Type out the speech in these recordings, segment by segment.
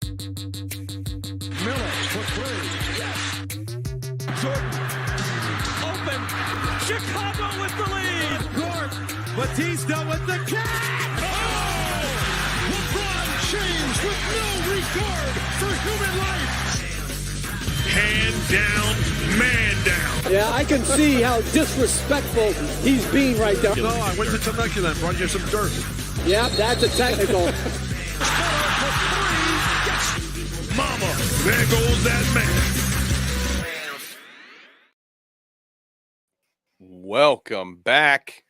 Miller for three. Yes. Jordan. Open. Chicago with the lead. Gort. Batista with the catch. Oh! LeBron James with no regard for human life. Hand down, man down. Yeah, I can see how disrespectful he's being right there. No, I went to Temecula and brought you some dirt. Yeah, that's a technical. Mama, there goes that man. Welcome back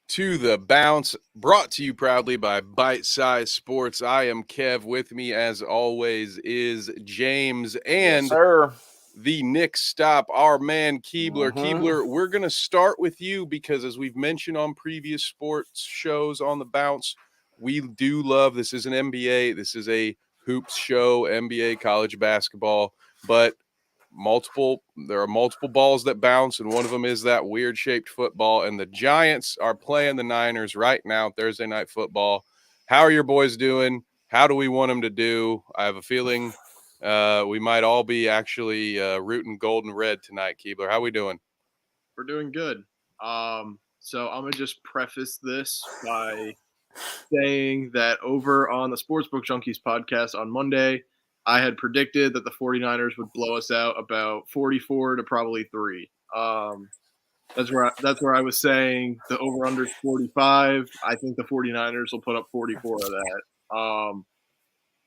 to The Bounce, brought to you proudly by Bite Size Sports. I am Kev. With me, as always, is James and the Nick Stop, our man Keebler. Keebler, we're going to start with you because, as we've mentioned on previous sports shows on The Bounce, we do love, this is an NBA, this is a hoops show, NBA, college basketball, but there are multiple balls that bounce, and one of them is that weird shaped football. And the Giants are playing the Niners right now, Thursday night football. How are your boys doing? How do we want them to do? I have a feeling we might all be actually rooting gold and red tonight. Keebler, how we doing? We're doing good. So I'm gonna just preface this by saying that over on the Sportsbook Junkies podcast on Monday, I had predicted that the 49ers would blow us out about 44 to probably 3. That's where I was saying the over-under is 45. I think the 49ers will put up 44 of that.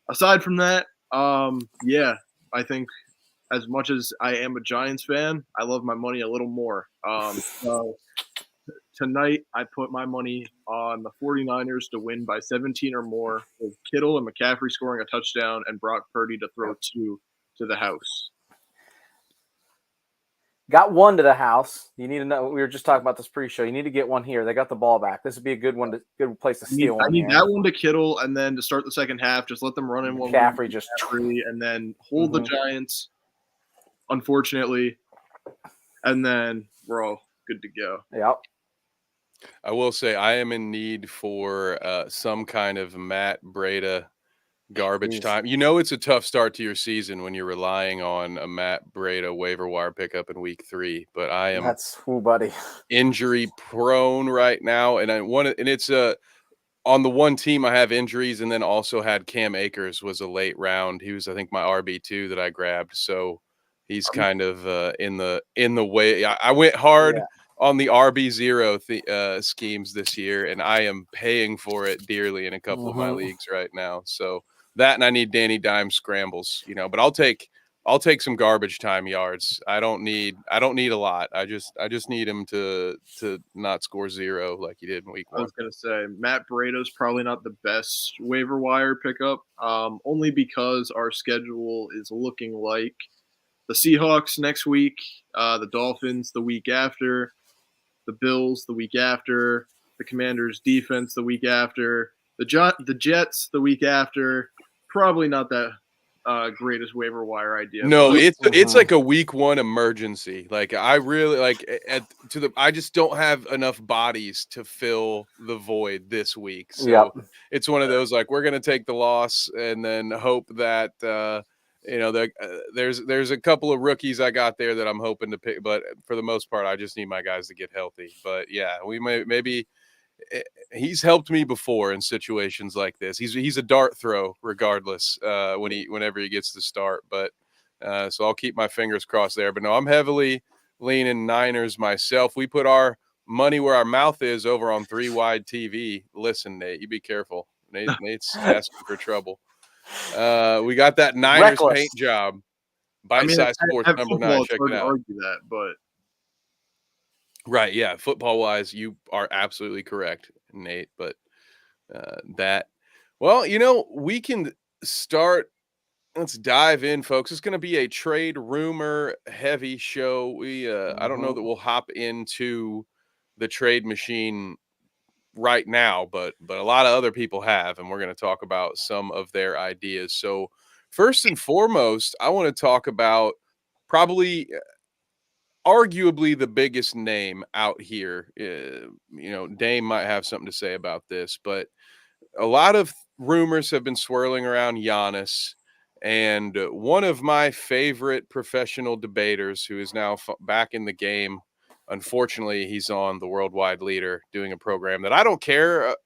Aside from that, yeah, I think as much as I am a Giants fan, I love my money a little more. So tonight, I put my money on the 49ers to win by 17 or more, with Kittle and McCaffrey scoring a touchdown and Brock Purdy to throw 2 to the house. Got one to the house. You need to know. We were just talking about this pre-show. You need to get one here. They got the ball back. This would be a good one, good place to steal. I need that one to Kittle, and then to start the second half, just let them run in one. McCaffrey just and then hold the Giants. Unfortunately, and then we're all good to go. Yep. I will say I am in need for some kind of Matt Breida garbage time. You know, it's a tough start to your season when you're relying on a Matt Breida waiver wire pickup in week 3, but I am buddy, injury prone right now. And it's on the one team I have injuries, and then also had Cam Akers was a late round. He was, I think, my RB2 that I grabbed. So he's kind of in the way. I went hard on the RB0 schemes this year, and I am paying for it dearly in a couple of my leagues right now. So that, and I need Danny Dimes scrambles, but I'll take some garbage time yards. I don't need a lot. I just need him to not score 0 like he did in week 1. I was gonna say Matt Breida's probably not the best waiver wire pickup, only because our schedule is looking like the Seahawks next week, the Dolphins the week after, the Bills the week after, the Commanders defense the week after, the Jets the week after. Probably not that greatest waiver wire idea. No, it's like a week 1 emergency. Like, I really I just don't have enough bodies to fill the void this week. So it's one of those, like, we're gonna take the loss and then hope that there's a couple of rookies I got there that I'm hoping to pick, but for the most part, I just need my guys to get healthy. But yeah, we maybe he's helped me before in situations like this. He's a dart throw regardless whenever he gets to start. But so I'll keep my fingers crossed there. But no, I'm heavily leaning Niners myself. We put our money where our mouth is over on 3 Wide TV. Listen, Nate, you be careful. Nate's asking for trouble. We got that Niners paint job. Bite Size Sports number 9. Check it out. Argue that, but right, yeah. Football wise, you are absolutely correct, Nate. But we can start. Let's dive in, folks. It's going to be a trade rumor heavy show. I don't know that we'll hop into the trade machine right now, but a lot of other people have, and we're going to talk about some of their ideas. So first and foremost, I want to talk about probably arguably the biggest name out here. Dame might have something to say about this, but a lot of rumors have been swirling around Giannis. And one of my favorite professional debaters, who is now back in the game, unfortunately, he's on the Worldwide Leader doing a program that I don't care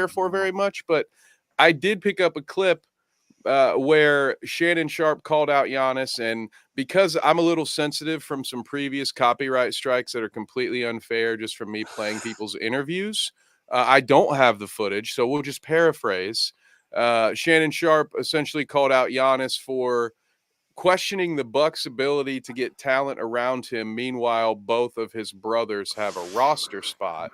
for very much, but I did pick up a clip where Shannon Sharpe called out Giannis, and because I'm a little sensitive from some previous copyright strikes that are completely unfair just from me playing people's interviews, I don't have the footage, so we'll just paraphrase. Shannon Sharpe essentially called out Giannis for questioning the Bucks' ability to get talent around him. Meanwhile, both of his brothers have a roster spot.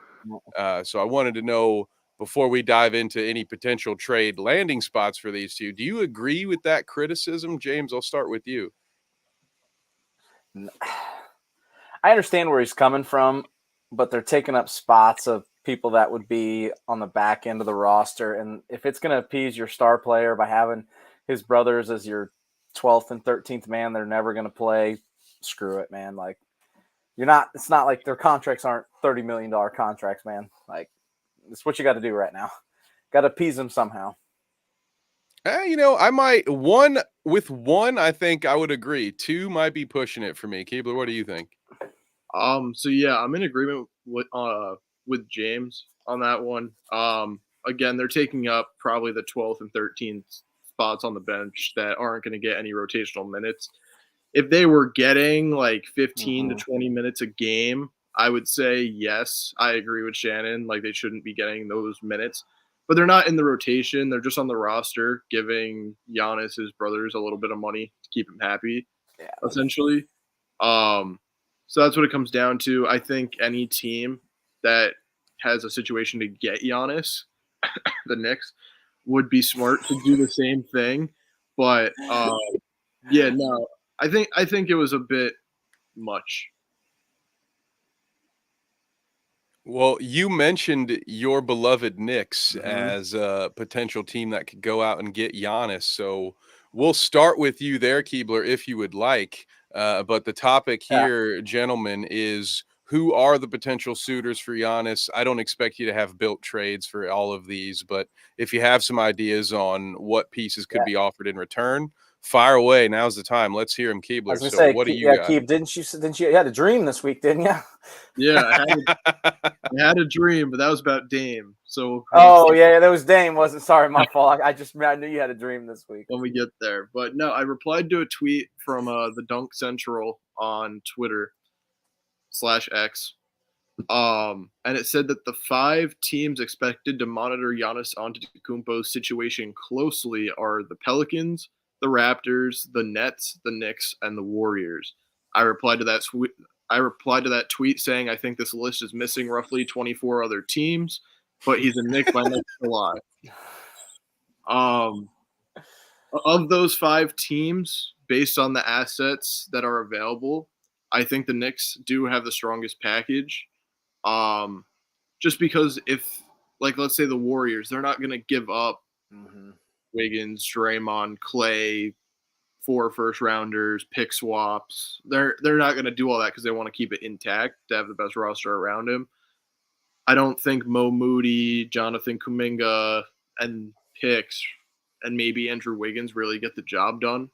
So I wanted to know, before we dive into any potential trade landing spots for these two, do you agree with that criticism? James, I'll start with you. I understand where he's coming from, but they're taking up spots of people that would be on the back end of the roster. And if it's going to appease your star player by having his brothers as your 12th and 13th man, they're never going to play. Screw it, man. Like, it's not like their contracts aren't $30 million contracts, man. Like, it's what you got to do right now. Got to appease them somehow. I think I would agree. Two might be pushing it for me. Keebler, what do you think? So yeah, I'm in agreement with James on that one. Again, they're taking up probably the 12th and 13th spots on the bench that aren't going to get any rotational minutes. If they were getting like 15 to 20 minutes a game, I would say yes, I agree with Shannon. Like, they shouldn't be getting those minutes, but they're not in the rotation. They're just on the roster, giving Giannis, his brothers, a little bit of money to keep him happy, essentially. So that's what it comes down to. I think any team that has a situation to get Giannis, the Knicks, would be smart to do the same thing. But yeah, no, I think it was a bit much. Well, you mentioned your beloved Knicks as a potential team that could go out and get Giannis. So we'll start with you there, Keebler, if you would like. But the topic here, gentlemen, is who are the potential suitors for Giannis? I don't expect you to have built trades for all of these, but if you have some ideas on what pieces could be offered in return, fire away. Now's the time. Let's hear him, Keebler. So what do you got? Keeb, didn't you had a dream this week, didn't you? Yeah, I had a dream, but that was about Dame. So that was Dame, wasn't? Sorry, my fault. I knew you had a dream this week. When we get there, but no, I replied to a tweet from the Dunk Central on Twitter /X, and it said that the 5 teams expected to monitor Giannis Antetokounmpo's situation closely are the Pelicans, the Raptors, the Nets, the Knicks, and the Warriors. I replied to that tweet saying I think this list is missing roughly 24 other teams, but he's a Knick by next July. Of those 5 teams, based on the assets that are available, I think the Knicks do have the strongest package. Just because if, like, let's say the Warriors, they're not going to give up Wiggins, Draymond, Clay, 4 first-rounders, pick swaps. They're not going to do all that because they want to keep it intact to have the best roster around him. I don't think Mo Moody, Jonathan Kuminga, and picks, and maybe Andrew Wiggins really get the job done.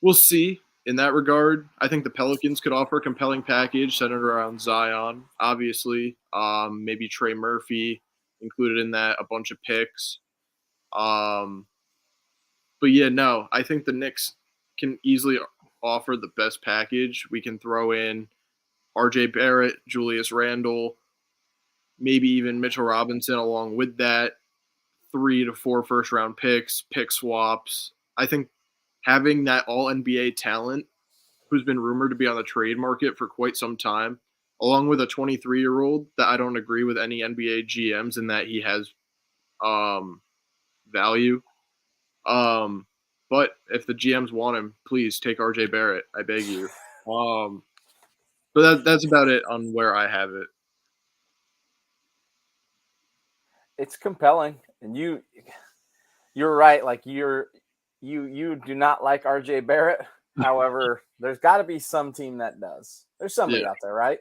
We'll see in that regard. I think the Pelicans could offer a compelling package centered around Zion, obviously. Maybe Trey Murphy included in that, a bunch of picks. But yeah, no, I think the Knicks can easily offer the best package. We can throw in RJ Barrett, Julius Randle, maybe even Mitchell Robinson along with that. 3 to 4 first-round picks, pick swaps. I think having that all-NBA talent who's been rumored to be on the trade market for quite some time, along with a 23-year-old that I don't agree with any NBA GMs in that he has value. But if the GMs want him, please take RJ Barrett. I beg you. But that's about it on where I have it. It's compelling, and you're right. Like you do not like RJ Barrett. However, there's got to be some team that does. There's somebody out there, right?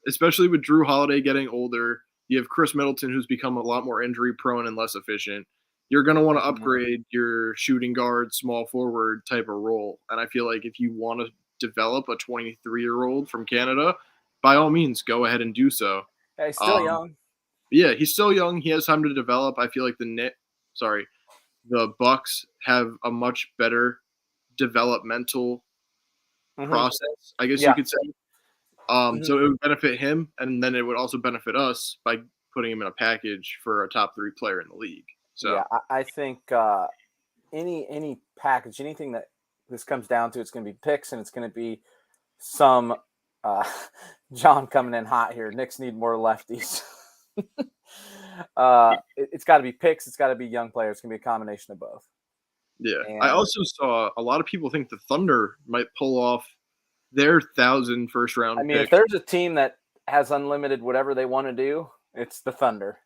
Especially with Drew Holiday getting older. You have Chris Middleton, who's become a lot more injury prone and less efficient. you're going to want to upgrade your shooting guard, small forward type of role. And I feel like if you want to develop a 23-year-old from Canada, by all means, go ahead and do so. Yeah, he's still young. Yeah, he's still young. He has time to develop. I feel like the Bucks have a much better developmental process, I guess you could say. So it would benefit him, and then it would also benefit us by putting him in a package for a top 3 player in the league. So yeah, I think any package, anything that this comes down to, it's going to be picks, and it's going to be some John coming in hot here. Knicks need more lefties. It's got to be picks. It's got to be young players. It's going to be a combination of both. Yeah, and I also saw a lot of people think the Thunder might pull off their 1,000 first-round. I mean, pick. if there's a team that has unlimited whatever they want to do, it's the Thunder.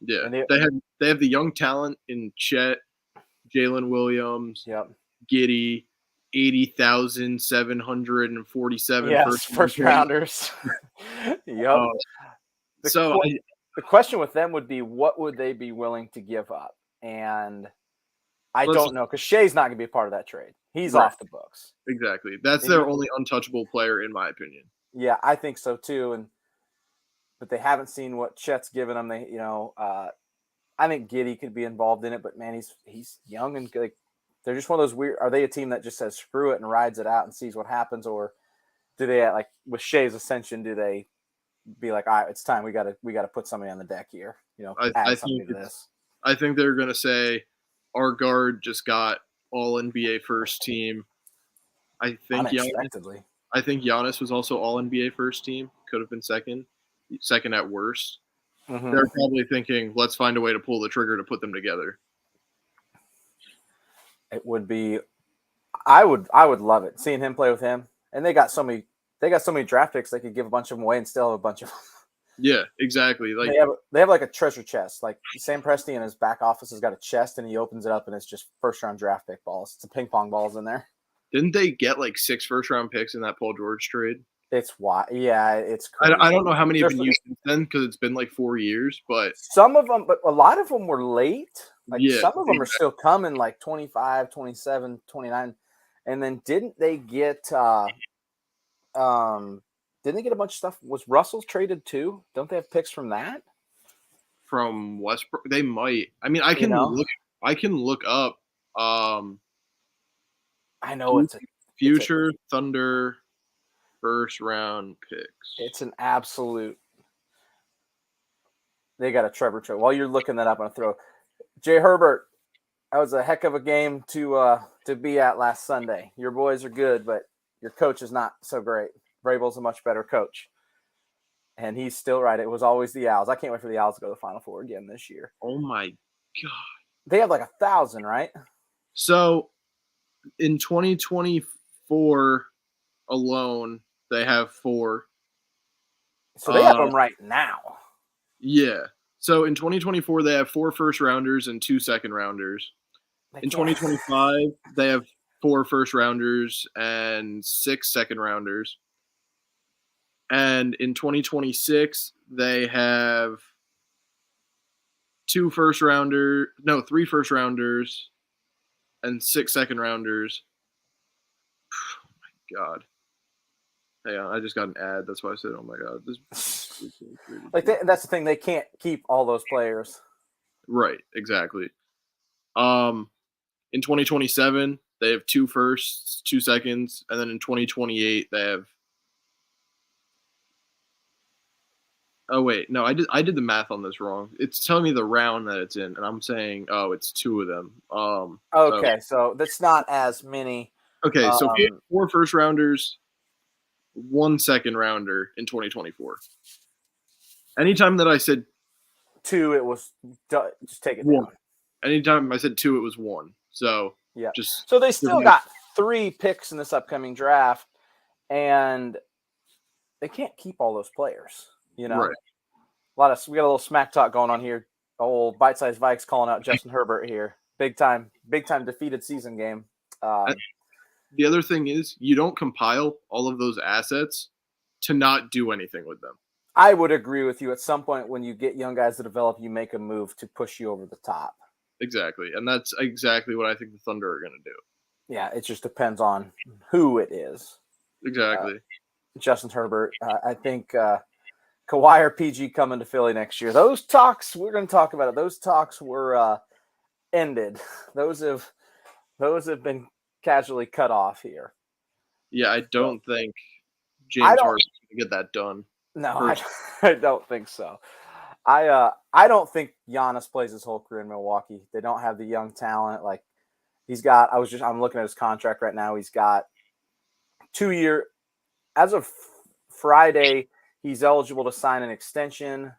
Yeah, and they have the young talent in Chet, Jalen Williams, Giddey, 80,747 first rounders. Yep. The question with them would be, what would they be willing to give up? And I don't know, because Shea's not going to be a part of that trade. He's off the books. Exactly. That's their only untouchable player, in my opinion. Yeah, I think so too. But they haven't seen what Chet's given them. I think Giddey could be involved in it, but man, he's young and like, they're just one of those weird. Are they a team that just says screw it and rides it out and sees what happens, or do they, like with Shea's ascension, do they be like, all right, it's time, we got to put somebody on the deck here, add something to this? I think they're gonna say our guard just got all NBA first team. I think Giannis was also all NBA first team. Could have been second at worst. They're probably thinking, let's find a way to pull the trigger to put them together. It would be, I would love it seeing him play with him. And they got so many draft picks, they could give a bunch of them away and still have a bunch of them. Yeah, exactly. Like they have like a treasure chest. Like Sam Presti in his back office has got a chest, and he opens it up, and it's just first-round draft pick balls. It's a ping pong balls in there. Didn't they get like 6 first-round picks in that Paul George trade? It's why, yeah, it's crazy. I don't know how many have been used since then because it's been like 4 years, but some of them, but a lot of them were late. Like some of them exactly. are still coming, like 25, 27, 29. And then didn't they get a bunch of stuff? Was Russell traded too? Don't they have picks from that? From Westbrook? They might. I mean, I can look up I know it's a future Thunder first round picks. It's an absolute. They got a Trevor trade. While you're looking that up, I'm gonna throw Jay Herbert. That was a heck of a game to be at last Sunday. Your boys are good, but your coach is not so great. Vrabel's a much better coach, and he's still right. It was always the Owls. I can't wait for the Owls to go to the Final Four again this year. Oh my god! They have like 1,000, right? So in 2024 alone, they have 4. So they have them right now. Yeah. So in 2024, they have 4 first rounders and 2 second rounders. In 2025, they have 4 first rounders and 6 second rounders. And in 2026, they have 3 first rounders and 6 second rounders. Oh my god. Hang on, I just got an ad. That's why I said, oh my god. That's the thing. They can't keep all those players. Right, exactly. In 2027, they have 2 firsts, 2 seconds, and then in 2028 they have. Oh wait, no, I did the math on this wrong. It's telling me the round that it's in, and I'm saying, oh, it's 2 of them. Okay, so that's not as many. Okay, so we have 4 first rounders, 1 second rounder in 2024. Anytime that I said 2, it was just take it 1. down. Anytime I said 2, it was 1. So yeah, so they still got 3 picks in this upcoming draft, and they can't keep all those players. Right. We got a little smack talk going on here. Old bite-sized Vikes calling out Justin Herbert here. Big time defeated season game. The other thing is you don't compile all of those assets to not do anything with them. I would agree with you. At some point when you get young guys to develop, you make a move to push you over the top. Exactly. And that's exactly what I think the Thunder are going to do. Yeah, it just depends on who it is. Exactly. Justin Herbert. I think Kawhi or PG coming to Philly next year. Those talks, we're going to talk about it. Those talks were ended. Those have been casually cut off here. Yeah, I don't think James Harden's going to get that done. No, I don't think so. I don't think Giannis plays his whole career in Milwaukee. They don't have the young talent. Like I'm looking at his contract right now. He's got 2 year. As of Friday, he's eligible to sign an extension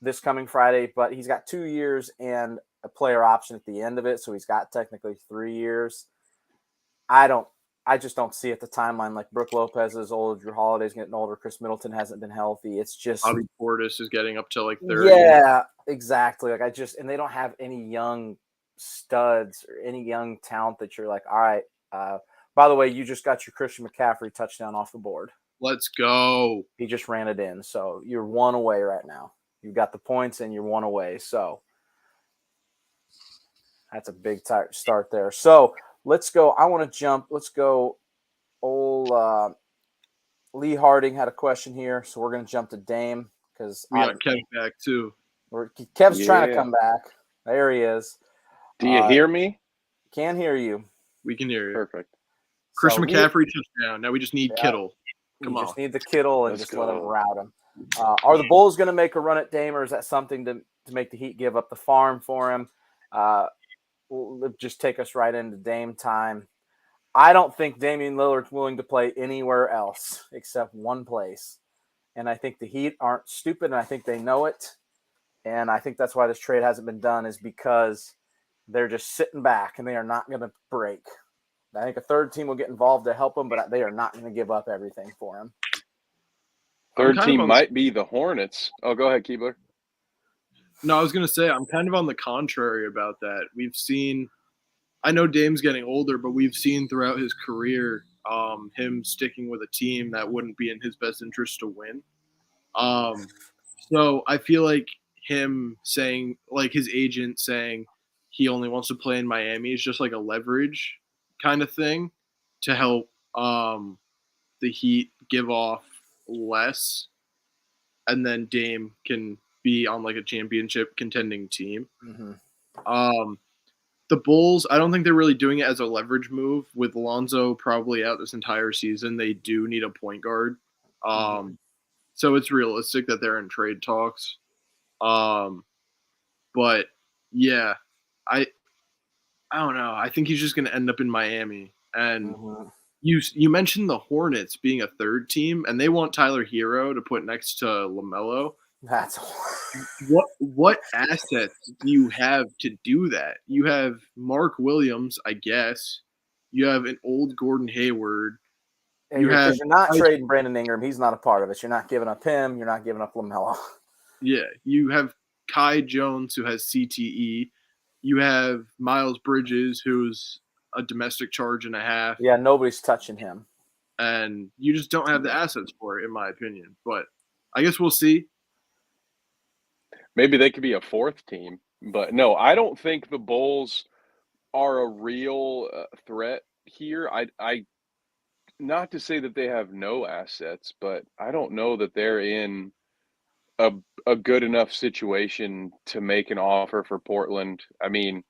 this coming Friday, but he's got 2 years and a player option at the end of it. So he's got technically 3 years. I just don't see it the timeline. Like Brooke Lopez is old, Drew Holiday's getting older, Chris Middleton hasn't been healthy. It's just Bobby Portis is getting up to like 30. Yeah, exactly. Like and they don't have any young studs or any young talent that you're like, all right. By the way, you just got your Christian McCaffrey touchdown off the board. Let's go. He just ran it in. So you're one away right now. You've got the points and you're one away. So that's a big start there. So let's go. I want to jump. Let's go. Old Lee Harding had a question here. So we're going to jump to Dame because we got Kev back too. Kev's trying to come back. There he is. Do you hear me? Can hear you. We can hear you. Perfect. Christian McCaffrey touchdown. Now we just need Kittle. Come on. Just need the Kittle and let him route him. Are the Bulls going to make a run at Dame, or is that something to make the Heat give up the farm for him? Will just take us right into Dame time. I don't think Damian Lillard's willing to play anywhere else except one place. And I think the Heat aren't stupid, and I think they know it. And I think that's why this trade hasn't been done, is because they're just sitting back and they are not going to break. I think a third team will get involved to help them, but they are not going to give up everything for him. Third team might be the Hornets. Oh, go ahead, Keebler. No, I was going to say, I'm kind of on the contrary about that. We've seen – I know Dame's getting older, but we've seen throughout his career him sticking with a team that wouldn't be in his best interest to win. So I feel like him saying – like his agent saying he only wants to play in Miami is just like a leverage kind of thing to help the Heat give off less, and then Dame can be on like a championship contending team. Mm-hmm. The Bulls, I don't think they're really doing it as a leverage move. With Lonzo probably out this entire season, they do need a point guard. So it's realistic that they're in trade talks. But yeah, I don't know. I think he's just going to end up in Miami. And you mentioned the Hornets being a third team, and they want Tyler Hero to put next to LaMelo. That's what assets do you have to do that? You have Mark Williams, I guess. You have an old Gordon Hayward. You're not trading Brandon Ingram. He's not a part of it. You're not giving up him. You're not giving up LaMelo. Yeah, you have Kai Jones, who has CTE. You have Miles Bridges, who's a domestic charge and a half. Yeah, nobody's touching him. And you just don't have the assets for it, in my opinion. But I guess we'll see. Maybe they could be a fourth team. But no, I don't think the Bulls are a real threat here. I not to say that they have no assets, but I don't know that they're in a good enough situation to make an offer for Portland. I mean,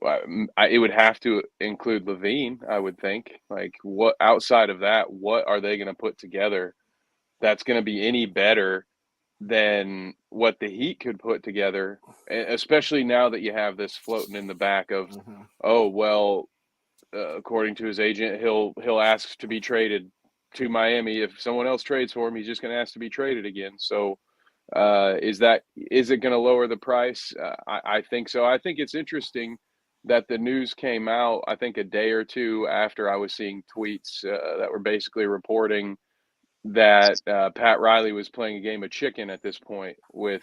it would have to include Levine, I would think. Like, what outside of that, what are they going to put together that's going to be any better than what the Heat could put together, especially now that you have this floating in the back of, oh, well, according to his agent, he'll ask to be traded to Miami. If someone else trades for him, he's just going to ask to be traded again. So is it going to lower the price? I think so. I think it's interesting that the news came out, I think a day or two after I was seeing tweets that were basically reporting that Pat Riley was playing a game of chicken at this point with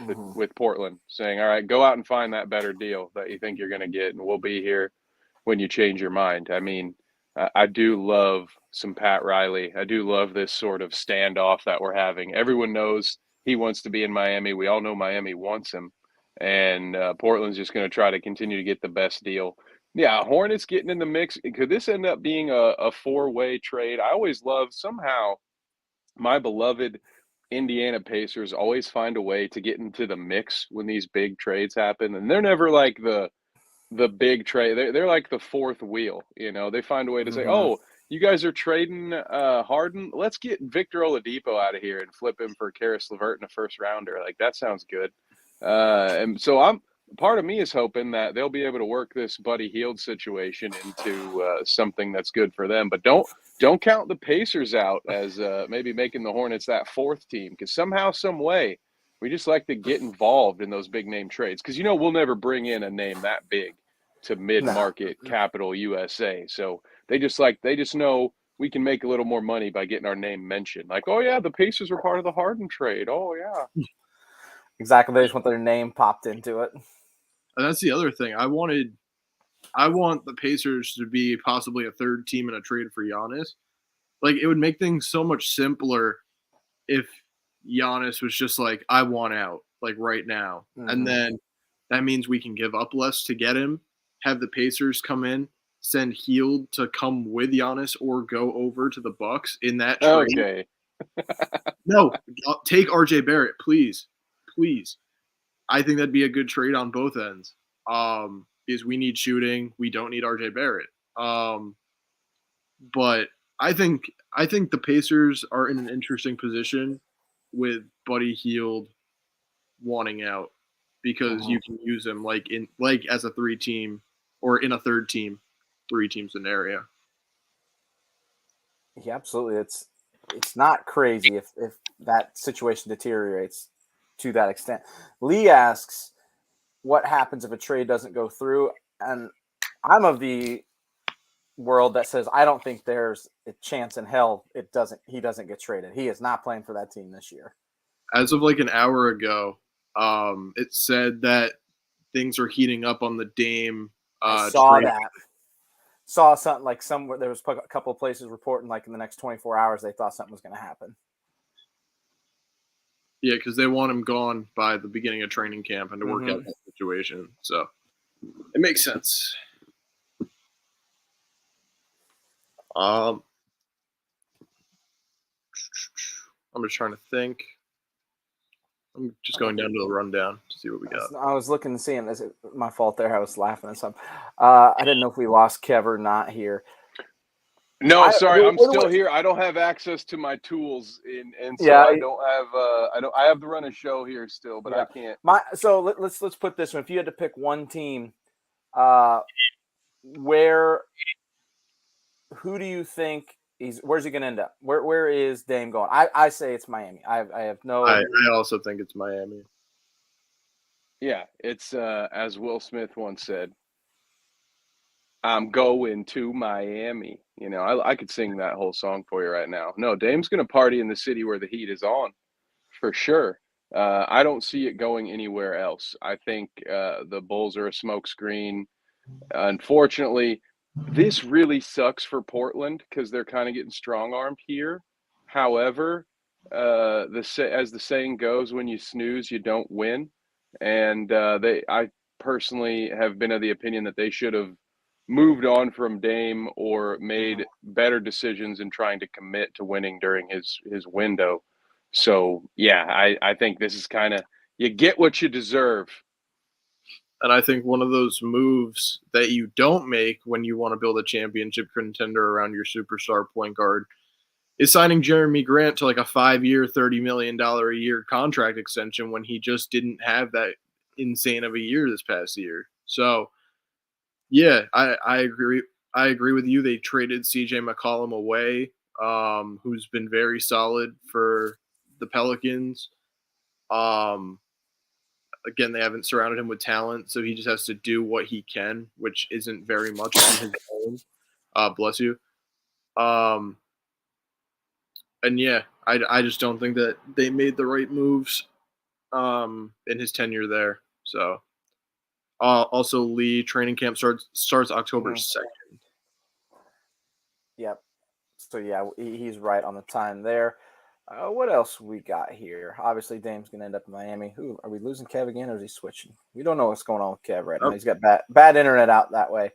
Portland, saying, all right, go out and find that better deal that you think you're going to get, and we'll be here when you change your mind. I mean, I do love some Pat Riley. I do love this sort of standoff that we're having. Everyone knows he wants to be in Miami. We all know Miami wants him. and Portland's just going to try to continue to get the best deal. Yeah, Hornets getting in the mix. Could this end up being a four-way trade? I always love somehow my beloved Indiana Pacers always find a way to get into the mix when these big trades happen, and they're never like the big trade. They're like the fourth wheel. They find a way to say, "Oh, you guys are trading Harden. Let's get Victor Oladipo out of here and flip him for Karis LeVert in a first rounder. Like that sounds good." And so part of me is hoping that they'll be able to work this Buddy Hield situation into something that's good for them. But don't count the Pacers out as maybe making the Hornets that fourth team, because somehow, some way, we just like to get involved in those big name trades, because we'll never bring in a name that big to mid-market capital USA. So they just know we can make a little more money by getting our name mentioned. Like, oh yeah, the Pacers were part of the Harden trade. Oh yeah. Exactly. They just want their name popped into it. And that's the other thing. I want the Pacers to be possibly a third team in a trade for Giannis. Like, it would make things so much simpler if Giannis was just like, I want out, like right now. Mm-hmm. And then that means we can give up less to get him, have the Pacers come in, send Hield to come with Giannis or go over to the Bucks in that trade. Okay. No, take RJ Barrett, please. Please. I think that'd be a good trade on both ends. Because we need shooting. We don't need RJ Barrett. But I think the Pacers are in an interesting position with Buddy Hield wanting out, because you can use him like as a 3-team or in a third team, 3-team scenario. Yeah, absolutely. It's not crazy if that situation deteriorates to that extent. Lee asks, what happens if a trade doesn't go through? And I'm of the world that says I don't think there's a chance in hell he doesn't get traded. He is not playing for that team this year. As of like an hour ago, it said that things are heating up on the Dame. I saw trade. Saw something like somewhere there was a couple of places reporting like in the next 24 hours they thought something was going to happen. Yeah, because they want him gone by the beginning of training camp and to work out that situation. So it makes sense. I'm just trying to think. I'm just going down to the rundown to see what we got. I was looking and seeing this. My fault there. I was laughing at something. I didn't know if we lost Kev or not here. No, sorry, I'm still here. I don't have access to my tools, and so I don't have. I have to run a show here still, but I can't. So let's put this one. If you had to pick one team, who do you think where's he going to end up? Where is Dame going? I say it's Miami. I have no. I also think it's Miami. Yeah, it's as Will Smith once said, I'm going to Miami. I could sing that whole song for you right now. No, Dame's going to party in the city where the heat is on, for sure. I don't see it going anywhere else. I think the Bulls are a smokescreen. Unfortunately, this really sucks for Portland because they're kind of getting strong-armed here. However, as the saying goes, when you snooze, you don't win. And I personally have been of the opinion that they should have moved on from Dame or made better decisions in trying to commit to winning during his window. So, yeah, I think this is kind of – you get what you deserve. And I think one of those moves that you don't make when you want to build a championship contender around your superstar point guard is signing Jeremy Grant to like a 5-year, $30 million a year contract extension when he just didn't have that insane of a year this past year. So, yeah, I agree. I agree with you. They traded CJ McCollum away, who's been very solid for the Pelicans. Again, they haven't surrounded him with talent, so he just has to do what he can, which isn't very much on his own. Bless you. And yeah, I just don't think that they made the right moves in his tenure there. So, also Lee, training camp starts October 2nd. Yep. So yeah, he's right on the time there. What else we got here? Obviously, Dame's going to end up in Miami. Who are we losing Kev again, or is he switching? We don't know what's going on with Kev right now. He's got bad internet out that way.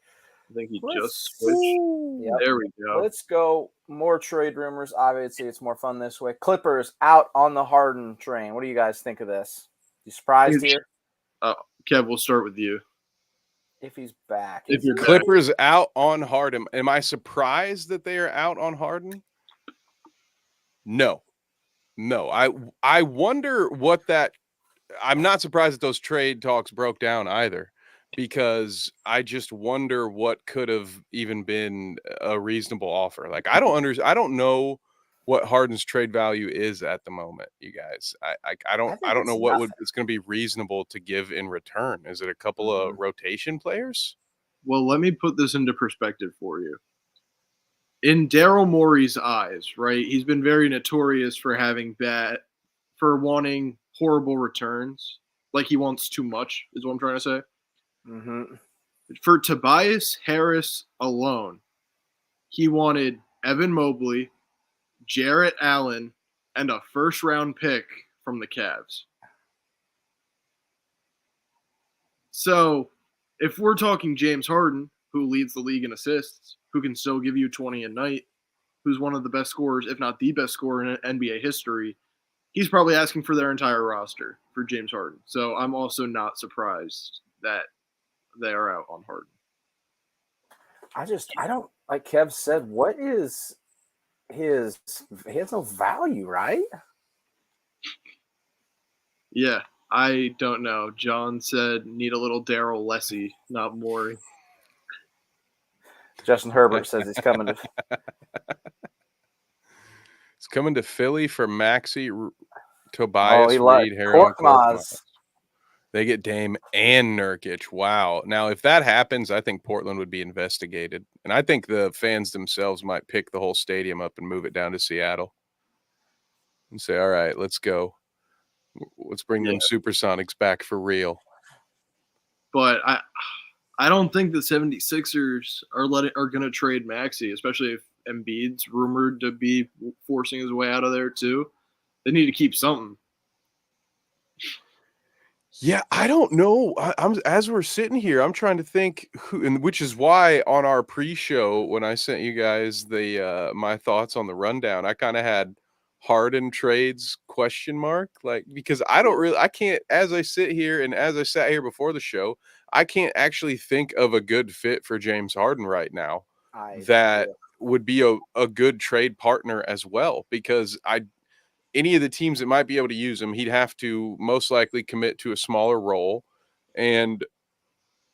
I think he just switched. Yep. There we go. Let's go. More trade rumors. Obviously, it's more fun this way. Clippers out on the Harden train. What do you guys think of this? You surprised here? Kev, we'll start with you. If he's back. If you're Clippers out on Harden. Am I surprised that they are out on Harden? No. I wonder what that – I'm not surprised that those trade talks broke down either, because I just wonder what could have even been a reasonable offer. Like, I don't know what Harden's trade value is at the moment, you guys. I don't know what it's going to be reasonable to give in return. Is it a couple of rotation players? Well, let me put this into perspective for you. In Daryl Morey's eyes, right? He's been very notorious for wanting horrible returns. Like, he wants too much, is what I'm trying to say. Mm-hmm. For Tobias Harris alone, he wanted Evan Mobley, Jarrett Allen, and a first-round pick from the Cavs. So, if we're talking James Harden, who leads the league in assists, who can still give you 20 a night, who's one of the best scorers, if not the best scorer in NBA history, he's probably asking for their entire roster for James Harden. So I'm also not surprised that they are out on Harden. I don't, like Kev said, what is he has no value, right? Yeah, I don't know. John said need a little Daryl Lessie, not Morey. Justin Herbert says he's coming to. He's coming to Philly for Maxey, Tobias, Reed, Harrell, and Korkmaz. They get Dame and Nurkic. Wow. Now, if that happens, I think Portland would be investigated. And I think the fans themselves might pick the whole stadium up and move it down to Seattle and say, all right, let's go. Let's bring them Supersonics back for real. But I don't think the 76ers are going to trade Maxey, especially if Embiid's rumored to be forcing his way out of there too. They need to keep something. Yeah, I don't know. I'm as we're sitting here, I'm trying to think who, and which is why on our pre-show when I sent you guys the my thoughts on the rundown, I kind of had Harden trades ? Like, because I can't, as I sit here and as I sat here before the show, I can't actually think of a good fit for James Harden right now that would be a good trade partner as well, because any of the teams that might be able to use him, he'd have to most likely commit to a smaller role, and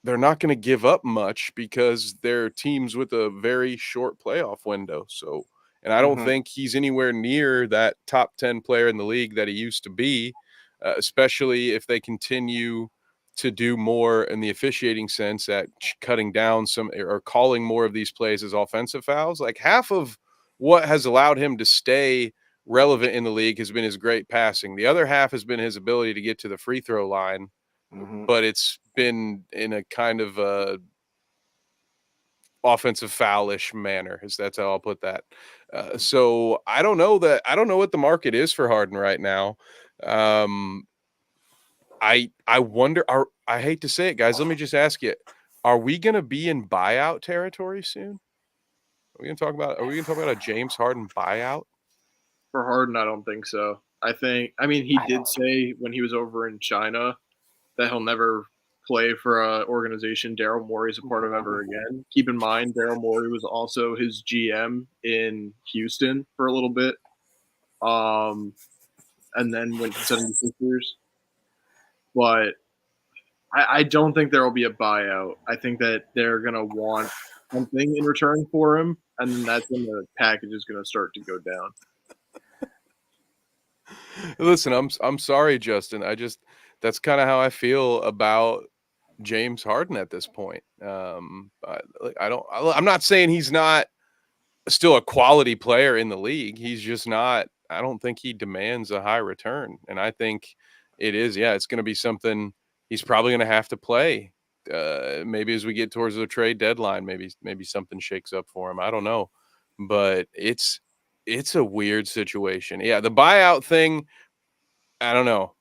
they're not going to give up much because they're teams with a very short playoff window. So, and I don't think he's anywhere near that top 10 player in the league that he used to be, especially if they continue to do more in the officiating sense at cutting down some or calling more of these plays as offensive fouls. Like, half of what has allowed him to stay relevant in the league has been his great passing. The other half has been his ability to get to the free throw line, but it's been in a kind of offensive foul-ish manner. That's how I'll put that. So I don't know what the market is for Harden right now. I wonder. I hate to say it, guys. Let me just ask you: are we going to be in buyout territory soon? Are we going to talk about a James Harden buyout? For Harden, I don't think so. He did say when he was over in China that he'll never play for an organization Daryl Morey's a part of ever again. Keep in mind, Daryl Morey was also his GM in Houston for a little bit, and then went to 76ers. But I don't think there will be a buyout. I think that they're going to want something in return for him, and then that's when the package is going to start to go down. Listen, I'm sorry, Justin. That's kind of how I feel about James Harden at this point. I'm not saying he's not still a quality player in the league. He's just not. I don't think he demands a high return, and I think it is. Yeah, it's going to be something he's probably going to have to play. Maybe as we get towards the trade deadline, maybe something shakes up for him. I don't know, but it's a weird situation. Yeah, the buyout thing, I don't know.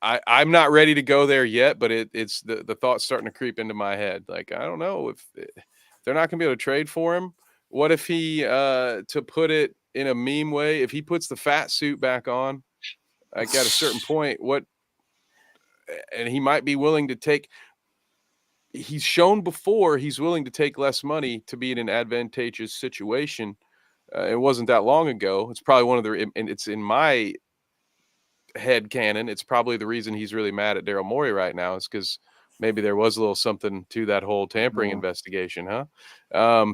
I'm not ready to go there yet, but it's the thought's starting to creep into my head. Like, I don't know if they're not going to be able to trade for him. What if he, to put it in a meme way, if he puts the fat suit back on, like at a certain point, and he might be willing to take. He's shown before he's willing to take less money to be in an advantageous situation. It wasn't that long ago. It's probably one of the, and it's in my head canon, it's probably the reason he's really mad at Daryl Morey right now is because maybe there was a little something to that whole tampering investigation, huh?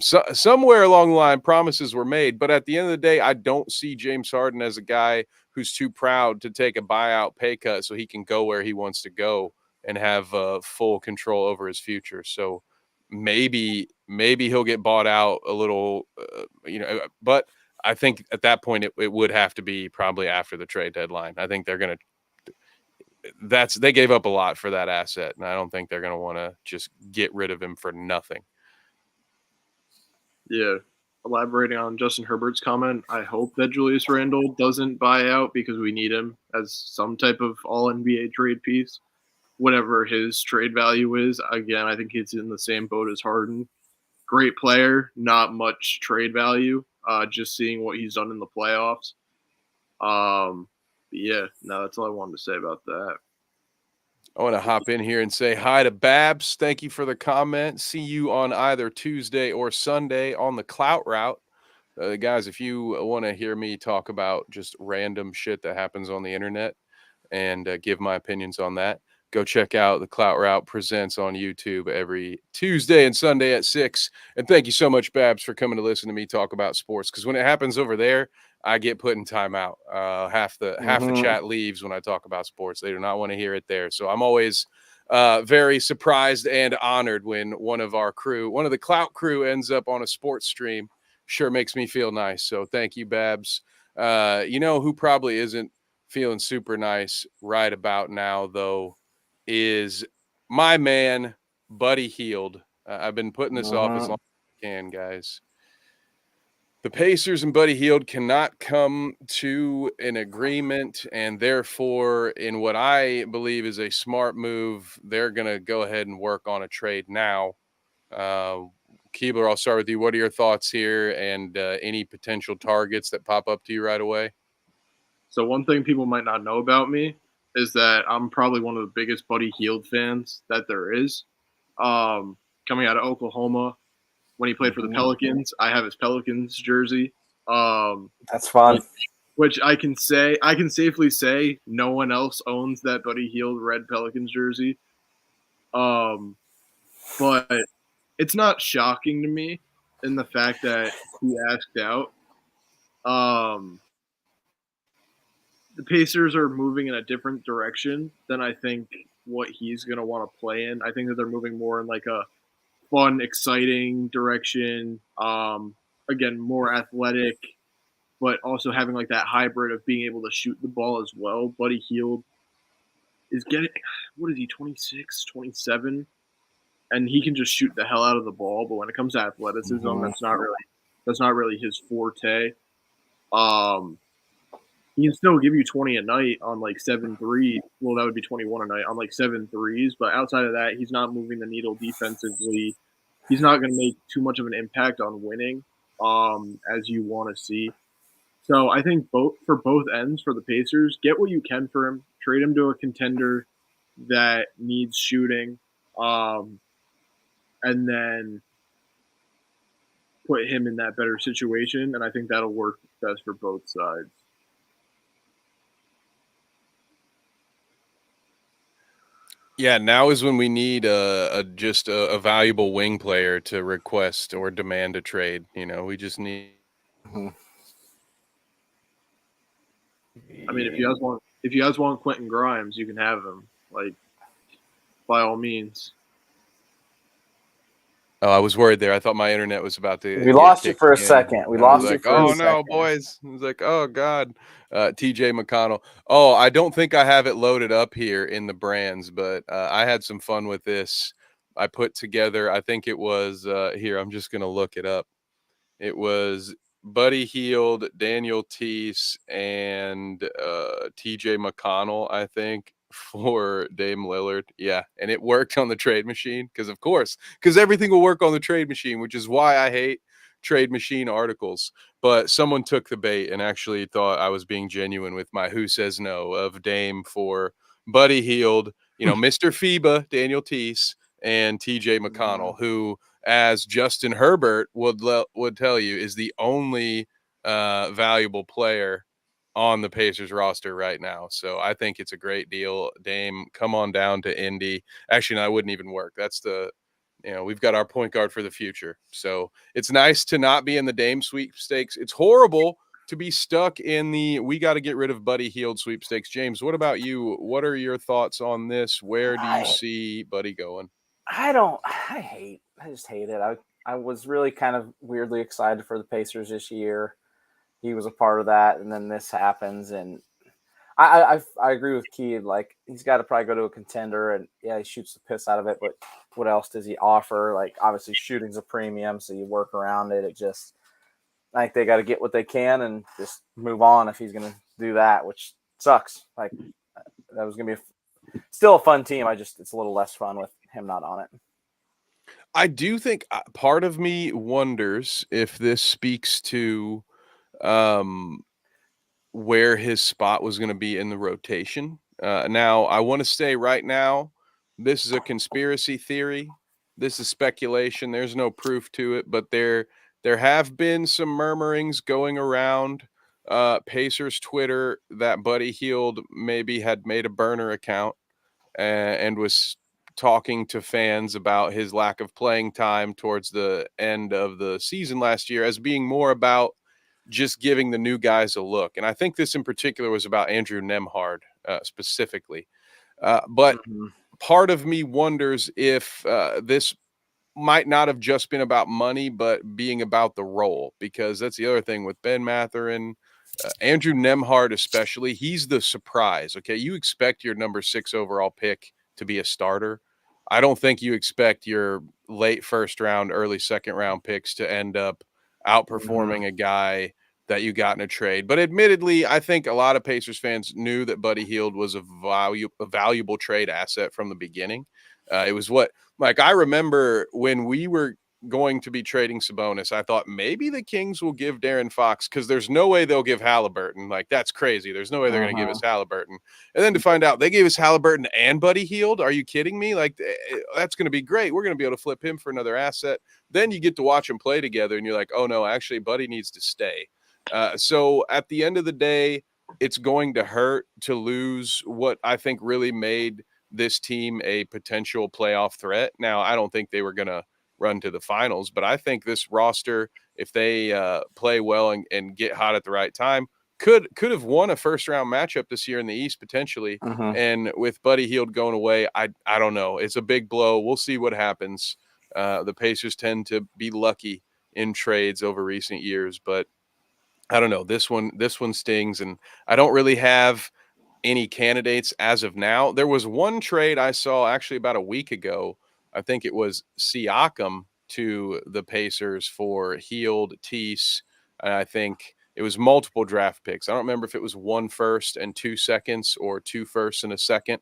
So somewhere along the line, promises were made, but at the end of the day, I don't see James Harden as a guy who's too proud to take a buyout pay cut so he can go where he wants to go and have full control over his future. So maybe he'll get bought out a little, but I think at that point it would have to be probably after the trade deadline. I think they're going to they gave up a lot for that asset, and I don't think they're going to want to just get rid of him for nothing. Yeah. Elaborating on Justin Herbert's comment, I hope that Julius Randle doesn't buy out because we need him as some type of all-NBA trade piece, whatever his trade value is. Again, I think he's in the same boat as Harden. Great player, not much trade value. Just seeing what he's done in the playoffs. Yeah, no, that's all I wanted to say about that. I want to hop in here and say hi to Babs. Thank you for the comment. See you on either Tuesday or Sunday on the Clout Route. Guys, if you want to hear me talk about just random shit that happens on the internet and give my opinions on that, go check out the Clout Route Presents on YouTube every Tuesday and Sunday at 6. And thank you so much, Babs, for coming to listen to me talk about sports. Because when it happens over there, I get put in timeout. Half the chat leaves when I talk about sports. They do not want to hear it there. So I'm always very surprised and honored when one of the Clout crew ends up on a sports stream. Sure makes me feel nice. So thank you, Babs. Who probably isn't feeling super nice right about now, though, is my man, Buddy Hield. I've been putting this off as long as I can, guys. The Pacers and Buddy Hield cannot come to an agreement, and therefore, in what I believe is a smart move, they're going to go ahead and work on a trade now. Keebler, I'll start with you. What are your thoughts here and any potential targets that pop up to you right away? So one thing people might not know about me is that I'm probably one of the biggest Buddy Hield fans that there is. Coming out of Oklahoma, when he played for the Pelicans, I have his Pelicans jersey. That's fun. Which I can safely say no one else owns that Buddy Hield red Pelicans jersey. But it's not shocking to me in the fact that he asked out. The Pacers are moving in a different direction than I think what he's going to want to play in. I think that they're moving more in like a fun, exciting direction. Again, more athletic, but also having like that hybrid of being able to shoot the ball as well. Buddy Hield is getting, 26, 27? And he can just shoot the hell out of the ball. But when it comes to athleticism, that's not really his forte. He can still give you 20 a night on like 7 threes. Well, that would be 21 a night on like 7 threes. But outside of that, he's not moving the needle defensively. He's not going to make too much of an impact on winning as you want to see. So I think for both ends, for the Pacers, get what you can for him. Trade him to a contender that needs shooting. And then put him in that better situation. And I think that'll work best for both sides. Yeah, now is when we need just a valuable wing player to request or demand a trade. We just need. I mean, if you guys want Quentin Grimes, you can have him. Like, by all means. Oh, I was worried there. I thought my internet was about to. We lost you for a second. We lost you for a second. Oh no, boys! I was like, oh god, TJ McConnell. Oh, I don't think I have it loaded up here in the brands, but I had some fun with this. I put together. I think it was here. I'm just gonna look it up. It was Buddy Hield, Daniel Tice, and TJ McConnell, I think, for Dame Lillard. Yeah, and it worked on the trade machine because everything will work on the trade machine, which is why I hate trade machine articles. But someone took the bait and actually thought I was being genuine with my who says no of Dame for Buddy Hield, Mr. FIBA, Daniel Tice, and TJ McConnell, who, as Justin Herbert would tell you, is the only valuable player on the Pacers roster right now. So I think it's a great deal. Dame, come on down to Indy. Actually, no, it wouldn't even work. That's we've got our point guard for the future. So it's nice to not be in the Dame sweepstakes. It's horrible to be stuck in the we got to get rid of Buddy Hield sweepstakes. James, what about you? What are your thoughts on this? Where do you see Buddy going? I just hate it. I was really kind of weirdly excited for the Pacers this year. He was a part of that, and then this happens, and I agree with Keith. Like, he's got to probably go to a contender, and yeah, he shoots the piss out of it, but what else does he offer? Like, obviously shooting's a premium, so you work around it. I think they got to get what they can and just move on if he's going to do that, which sucks. Like, that was going to be still a fun team. It's a little less fun with him not on it. I do think part of me wonders if this speaks to where his spot was going to be in the rotation. Now, I want to say right now, this is a conspiracy theory. This is speculation. There's no proof to it, but there have been some murmurings going around Pacers Twitter that Buddy Hield maybe had made a burner account and was talking to fans about his lack of playing time towards the end of the season last year as being more about just giving the new guys a look. And I think this in particular was about Andrew Nembhard specifically. But part of me wonders if this might not have just been about money, but being about the role, because that's the other thing with Ben Mathurin, Andrew Nembhard especially. He's the surprise. Okay, you expect your number 6 overall pick to be a starter. I don't think you expect your late first round, early second round picks to end up outperforming a guy that you got in a trade. But admittedly, I think a lot of Pacers fans knew that Buddy Hield was a valuable trade asset from the beginning. It was I remember when we were going to be trading Sabonis, I thought maybe the Kings will give De'Aaron Fox, because there's no way they'll give Halliburton. Like, that's crazy. There's no way they're going to give us Halliburton. And then to find out they gave us Halliburton and Buddy Hield. Are you kidding me? Like, that's going to be great. We're going to be able to flip him for another asset. Then you get to watch them play together and you're like, oh no, actually Buddy needs to stay. So at the end of the day, it's going to hurt to lose what I think really made this team a potential playoff threat. Now, I don't think they were going to run to the finals, but I think this roster, if they play well and get hot at the right time, could have won a first round matchup this year in the East potentially. And with Buddy Hield going away, I don't know. It's a big blow. We'll see what happens. The Pacers tend to be lucky in trades over recent years, but I don't know. This one stings, and I don't really have any candidates as of now. There was one trade I saw actually about a week ago. I think it was Siakam to the Pacers for Hield, Tice. I think it was multiple draft picks. I don't remember if it was 1 first and 2 seconds or 2 firsts and a second.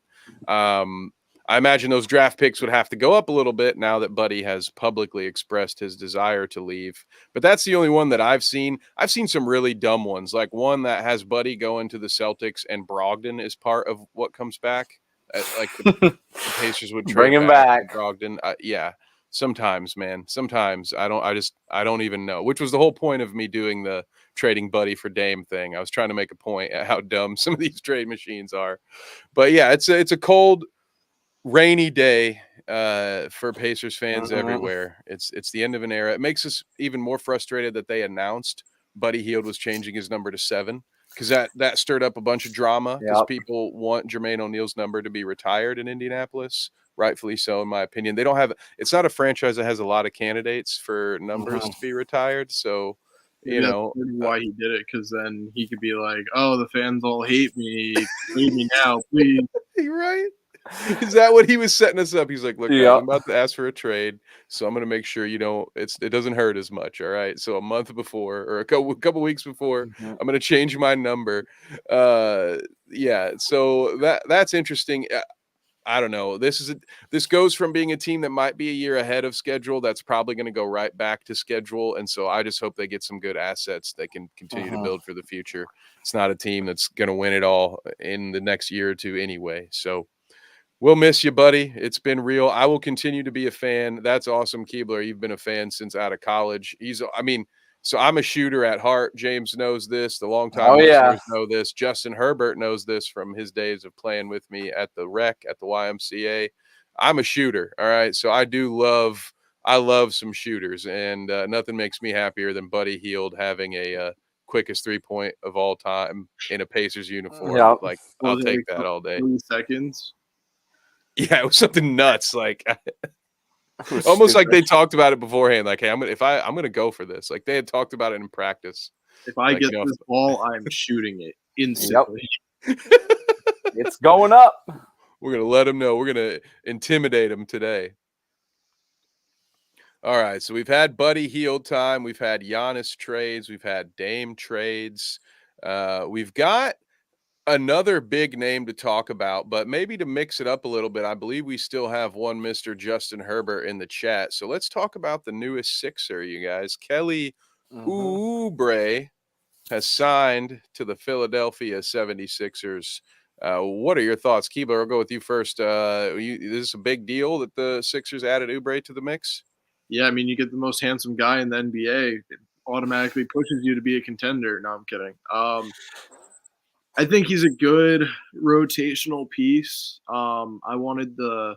I imagine those draft picks would have to go up a little bit now that Buddy has publicly expressed his desire to leave. But that's the only one that I've seen. I've seen some really dumb ones, like one that has Buddy going to the Celtics and Brogdon is part of what comes back. Like the Pacers would bring him back. Brogdon. Yeah, sometimes, man. Sometimes I don't even know. Which was the whole point of me doing the trading Buddy for Dame thing. I was trying to make a point at how dumb some of these trade machines are. But yeah, it's a cold, rainy day for Pacers fans everywhere. It's the end of an era. It makes us even more frustrated that they announced Buddy Hield was changing his number to 7, because that stirred up a bunch of drama, because people want Jermaine O'Neal's number to be retired in Indianapolis, rightfully so, in my opinion. They don't have – it's not a franchise that has a lot of candidates for numbers to be retired, so – Maybe that's why he did it, because then he could be like, oh, the fans all hate me now, please. You're right. Is that what he was setting us up? He's like, look, guys, Yep. I'm about to ask for a trade, so I'm going to make sure it doesn't hurt as much. All right. So a month before or a couple weeks before, I'm going to change my number. Yeah. So that's interesting. I don't know. This goes from being a team that might be a year ahead of schedule. That's probably going to go right back to schedule. And so I just hope they get some good assets they can continue to build for the future. It's not a team that's going to win it all in the next year or two anyway. So we'll miss you, buddy. It's been real. I will continue to be a fan. That's awesome, Keebler. You've been a fan since out of college. So I'm a shooter at heart. James knows this. The longtime listeners know this. Justin Herbert knows this from his days of playing with me at the rec at the YMCA. I'm a shooter. All right. So I love some shooters, and nothing makes me happier than Buddy Hield having a quickest 3-point of all time in a Pacers uniform. Yep. Like, I'll take that all day. 3 seconds. Yeah, it was something nuts. Like almost like they talked about it beforehand. Like, hey, I'm gonna go for this. Like they had talked about it in practice. If I get this ball, I'm shooting it instantly. Yep. It's going up. We're gonna let them know. We're gonna intimidate them today. All right, so we've had Buddy Hield time. We've had Giannis trades. We've had Dame trades. We've got another big name to talk about, but maybe to mix it up a little bit, I believe we still have one Mr. Justin Herbert in the chat. So let's talk about the newest Sixer, you guys. Kelly Oubre has signed to the Philadelphia 76ers. What are your thoughts? Keebler, I'll go with you first. Is this a big deal that the Sixers added Oubre to the mix? Yeah, I mean, you get the most handsome guy in the NBA. It automatically pushes you to be a contender. No, I'm kidding. I think he's a good rotational piece. I wanted the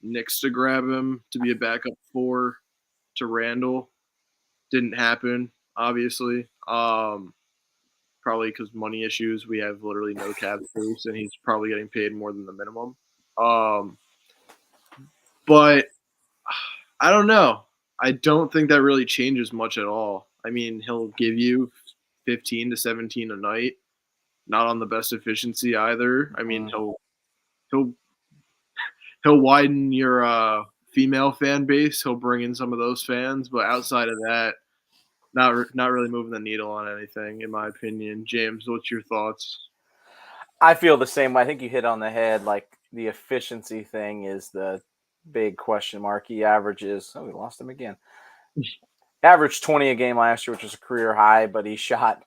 Knicks to grab him to be a backup 4 to Randall. Didn't happen, obviously. Probably because money issues. We have literally no cap space, and he's probably getting paid more than the minimum. But I don't know. I don't think that really changes much at all. I mean, he'll give you 15 to 17 a night. Not on the best efficiency either. I mean, he'll widen your female fan base. He'll bring in some of those fans, but outside of that, not really moving the needle on anything, in my opinion. James, what's your thoughts? I feel the same way. I think you hit on the head. Like the efficiency thing is the big question mark. He averages. Oh, we lost him again. Averaged 20 a game last year, which was a career high, but he shot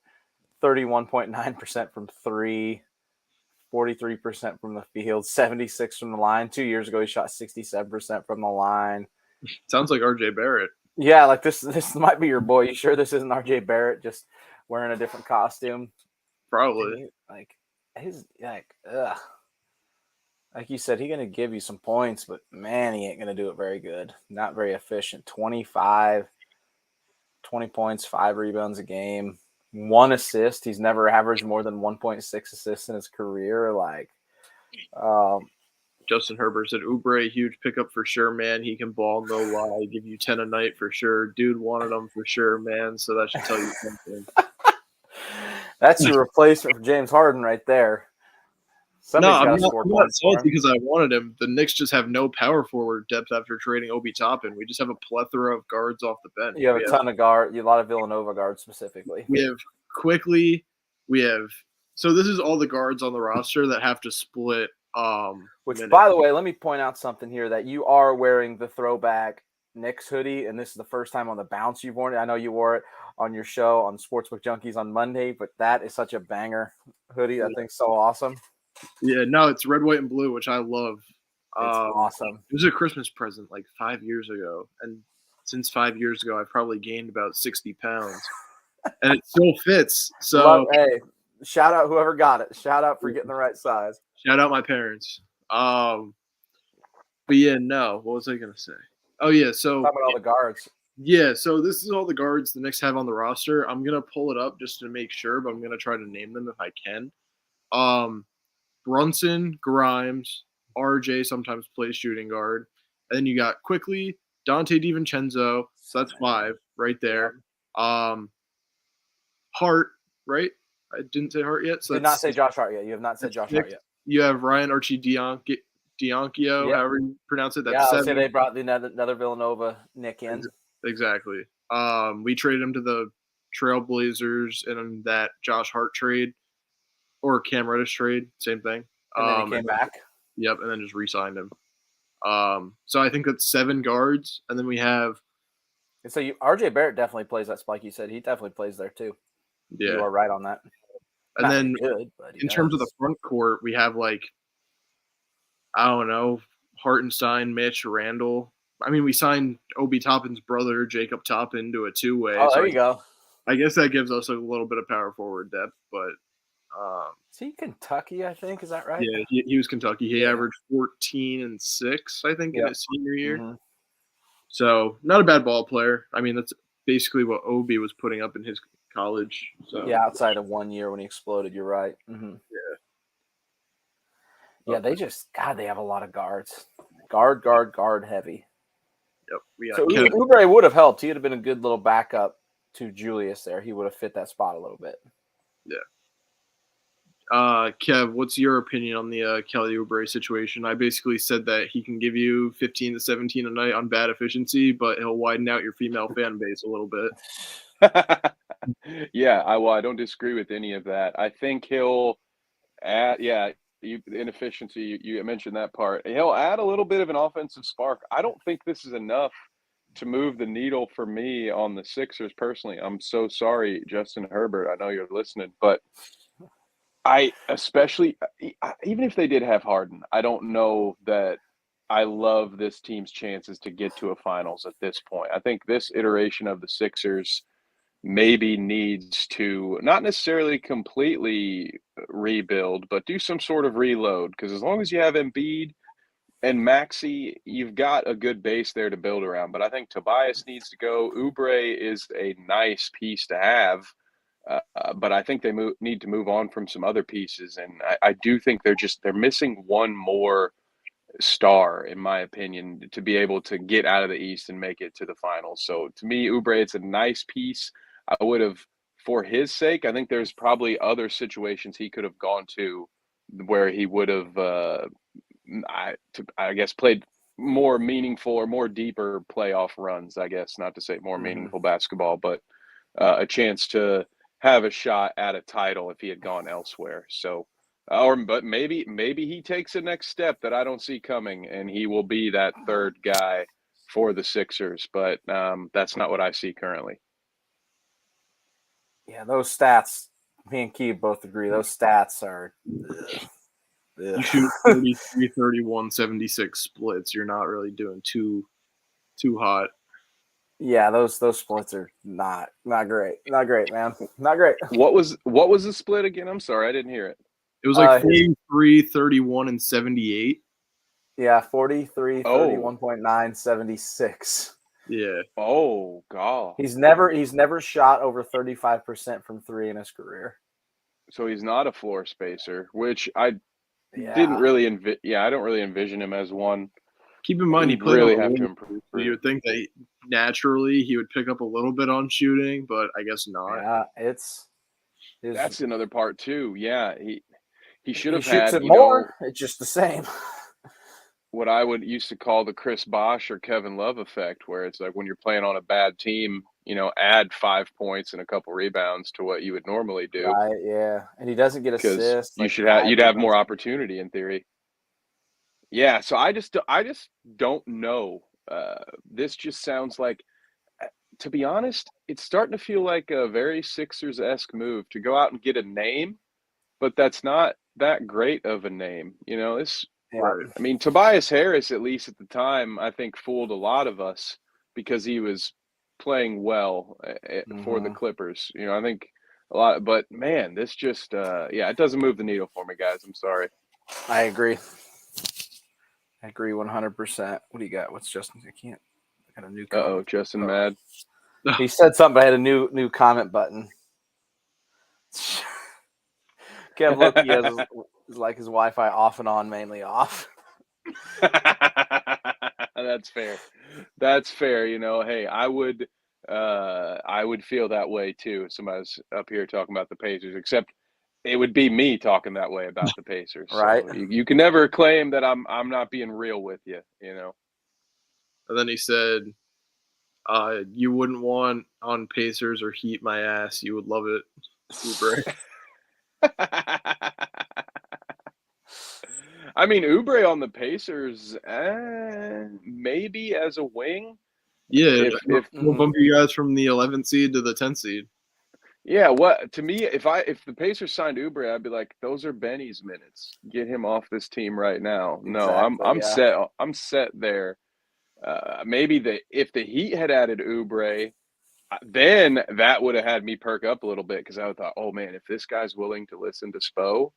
31.9% from 3, 43% from the field, 76% from the line. 2 years ago, he shot 67% from the line. Sounds like RJ Barrett. Yeah, like this might be your boy. You sure this isn't RJ Barrett just wearing a different costume? Probably. Like you said, he's gonna give you some points, but man, he ain't gonna do it very good. Not very efficient. 20 points, 5 rebounds a game. 1 assist. He's never averaged more than 1.6 assists in his career. Justin Herbert said, Oubre, huge pickup for sure, man. He can ball, no lie. Give you 10 a night for sure. Dude wanted him for sure, man. So that should tell you something. That's your replacement for James Harden right there. I'm not salty because I wanted him. The Knicks just have no power forward depth after trading Obi Toppin. We just have a plethora of guards off the bench. You have a ton of guards. A lot of Villanova guards specifically. We have Quickly. So this is all the guards on the roster that have to split. Which, by the way, let me point out something here that you are wearing the throwback Knicks hoodie, and this is the first time on the bounce you've worn it. I know you wore it on your show on Sportsbook Junkies on Monday, but that is such a banger hoodie. I think so awesome. Yeah, no, it's red, white, and blue, which I love. It's awesome. It was a Christmas present like 5 years ago, and since 5 years ago, I've probably gained about 60 pounds, and it still fits. So, hey, shout out whoever got it. Shout out for getting the right size. Shout out my parents. But yeah, no. What was I gonna say? Oh yeah, so talking about all the guards. Yeah, so this is all the guards the Knicks have on the roster. I'm gonna pull it up just to make sure, but I'm gonna try to name them if I can. Brunson, Grimes, RJ sometimes plays shooting guard. And then you got Quickly, Dante DiVincenzo. So that's 5 right there. Hart, right? I didn't say Hart yet. So did not say Josh Hart yet. You have not said Josh Hart yet. You have Ryan Archie Dion. Diankio, Yep. however you pronounce it. That's Yeah, I'll 7. say they brought another Villanova Nick in. Exactly. We traded him to the Trailblazers in that Josh Hart trade or Cam Reddish trade, same thing. And then he came back. Yep, and then just re-signed him. So I think that's 7 guards, and then we have. And so RJ Barrett definitely plays that spot. You said he definitely plays there too. Yeah, you are right on that. And Not then good, but in terms of the front court, we have like, I don't know, Hartenstein, Mitch, Randall. I mean, we signed Obi Toppin's brother, Jacob Toppin, to a 2-way. Oh, so there you go. I guess that gives us a little bit of power forward depth, but. Is he Kentucky, I think? Is that right? Yeah, he was Kentucky. He averaged 14 and 6, I think, in his senior year. Mm-hmm. So not a bad ball player. I mean, that's basically what Obi was putting up in his college. So yeah, outside of 1 year when he exploded, you're right. Mm-hmm. Yeah, they have a lot of guards. Guard heavy. Yep. So Oubre would have helped. He would have been a good little backup to Julius there. He would have fit that spot a little bit. Yeah. Kev, what's your opinion on the Kelly Oubre situation? I basically said that he can give you 15 to 17 a night on bad efficiency, but he'll widen out your female fan base a little bit. Yeah, I don't disagree with any of that. I think he'll add, inefficiency, you mentioned that part. He'll add a little bit of an offensive spark. I don't think this is enough to move the needle for me on the Sixers personally. I'm so sorry, Justin Herbert. I know you're listening, but even if they did have Harden, I don't know that I love this team's chances to get to a finals at this point. I think this iteration of the Sixers maybe needs to not necessarily completely rebuild, but do some sort of reload. Because as long as you have Embiid and Maxey, you've got a good base there to build around. But I think Tobias needs to go. Oubre is a nice piece to have. But I think they need to move on from some other pieces, and I do think they're missing one more star, in my opinion, to be able to get out of the East and make it to the finals. So to me, Oubre, it's a nice piece. I would have, for his sake, I think there's probably other situations he could have gone to where he would have, I guess, played more meaningful or more deeper playoff runs. I guess not to say more meaningful basketball, but a chance to have a shot at a title if he had gone elsewhere. So, but maybe he takes a next step that I don't see coming, and he will be that third guy for the Sixers. But that's not what I see currently. Yeah, those stats, me and Keith both agree. Those stats are. You shoot 33, 31, 76 splits. You're not really doing too hot. Yeah, those splits are not great. Not great, man. Not great. What was the split again? I'm sorry, I didn't hear it. It was like 43, 31, and 78. Yeah, 43, 31.9, 76. Yeah. Oh, God. He's never shot over 35% from 3 in his career. So he's not a floor spacer, which I didn't really I don't really envision him as one. Keep in mind, he really have to improve. You would think that naturally he would pick up a little bit on shooting, but I guess not. Yeah, that's another part too. Yeah, he should have shoots had it more. It's just the same. What I would used to call the Chris Bosh or Kevin Love effect, where it's like when you're playing on a bad team, add 5 points and a couple rebounds to what you would normally do. Right, yeah, and he doesn't get assists. You'd have more opportunity in theory. Yeah, so I just don't know. This just sounds like, to be honest, it's starting to feel like a very Sixers-esque move to go out and get a name, but that's not that great of a name. I mean, Tobias Harris, at least at the time, I think fooled a lot of us because he was playing well for the Clippers. I think a lot, but man, this just, it doesn't move the needle for me, guys. I'm sorry. I agree. 100%. What do you got? What's Justin? I got a new comment. Justin mad. He said something. I had a new comment button. Kev, look, he has his Wi-Fi off and on, mainly off. That's fair. That's fair. Hey, I would feel that way too if somebody's up here talking about the Pacers, except it would be me talking that way about the Pacers. Right. So you can never claim that I'm not being real with you, you know. And then he said, you wouldn't want on Pacers or Heat my ass. You would love it. Oubre. I mean, Oubre on the Pacers, maybe as a wing. Yeah, we'll bump you guys from the 11th seed to the 10th seed. Yeah, what to me, if the Pacers signed Oubre, I'd be like, those are Benny's minutes. Get him off this team right now. No, I'm set. I'm set there. Maybe if the Heat had added Oubre, then that would have had me perk up a little bit because I would thought, oh man, if this guy's willing to listen to Spo,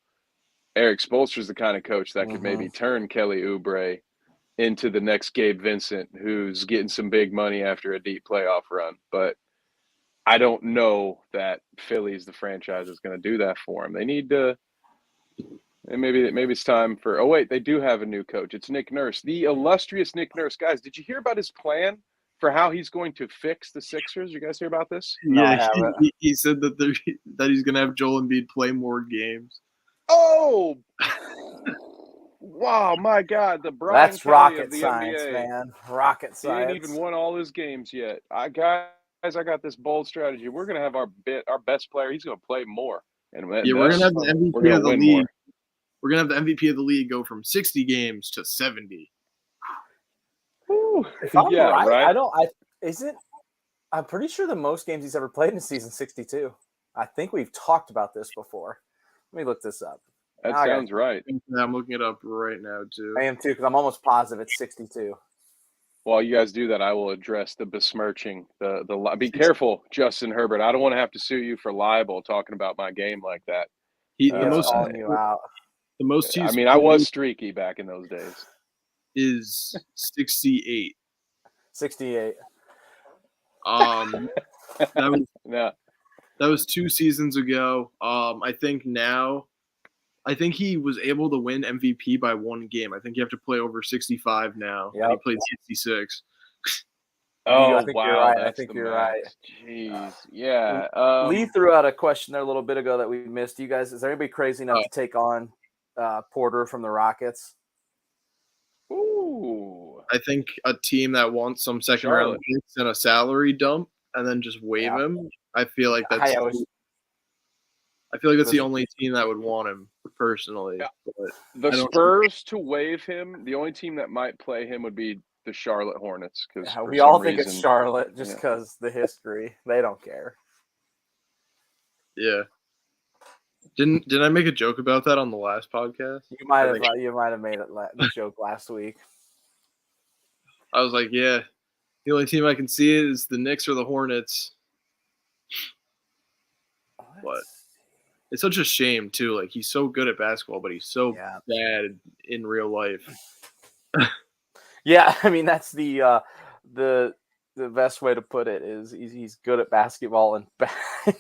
Eric Spoelstra's the kind of coach that could maybe turn Kelly Oubre into the next Gabe Vincent, who's getting some big money after a deep playoff run. But I don't know that Philly's the franchise that's going to do that for him. They need to. And maybe it's time for. Oh wait, they do have a new coach. It's Nick Nurse, the illustrious Nick Nurse. Guys, did you hear about his plan for how he's going to fix the Sixers? You guys hear about this? Yeah, he said that he's going to have Joel Embiid play more games. Oh, wow! My God, the Brian That's Kelly rocket of the science, NBA. man. Rocket science. He ain't even won all his games yet. I got this bold strategy. We're gonna have our best player. He's gonna play more, and we're gonna have the MVP of the league. More. We're gonna have the MVP of the league go from 60 games to 70. Ooh, if I'm right. I'm pretty sure the most games he's ever played in a season 62. I think we've talked about this before. Let me look this up. That sounds right. I'm looking it up right now, too. I am, too, because I'm almost positive it's 62. While you guys do that, I will address the besmirching. Be careful, Justin Herbert. I don't want to have to sue you for libel talking about my game like that. Calling you out. The most. I mean, I was streaky back in those days. Is 68. 68. That was 2 seasons ago. I think he was able to win MVP by 1 game. I think you have to play over 65 now. Yep. He played 66. Oh, I think wow. You're right. I think you're right. Jeez. Yeah. Lee threw out a question there a little bit ago that we missed. You guys, is there anybody crazy enough to take on Porter from the Rockets? Ooh. I think a team that wants some second round picks and a salary dump and then just waive him. I feel like that's the only team that would want him personally. Yeah. The Spurs to waive him, the only team that might play him would be the Charlotte Hornets. We all think it's Charlotte just because the history. They don't care. Yeah. Did I make a joke about that on the last podcast? You might have made the joke last week. I was like, yeah, the only team I can see is the Knicks or the Hornets. But it's such a shame too. Like, he's so good at basketball, but he's so bad in real life. Yeah, I mean that's the best way to put it is he's good at basketball and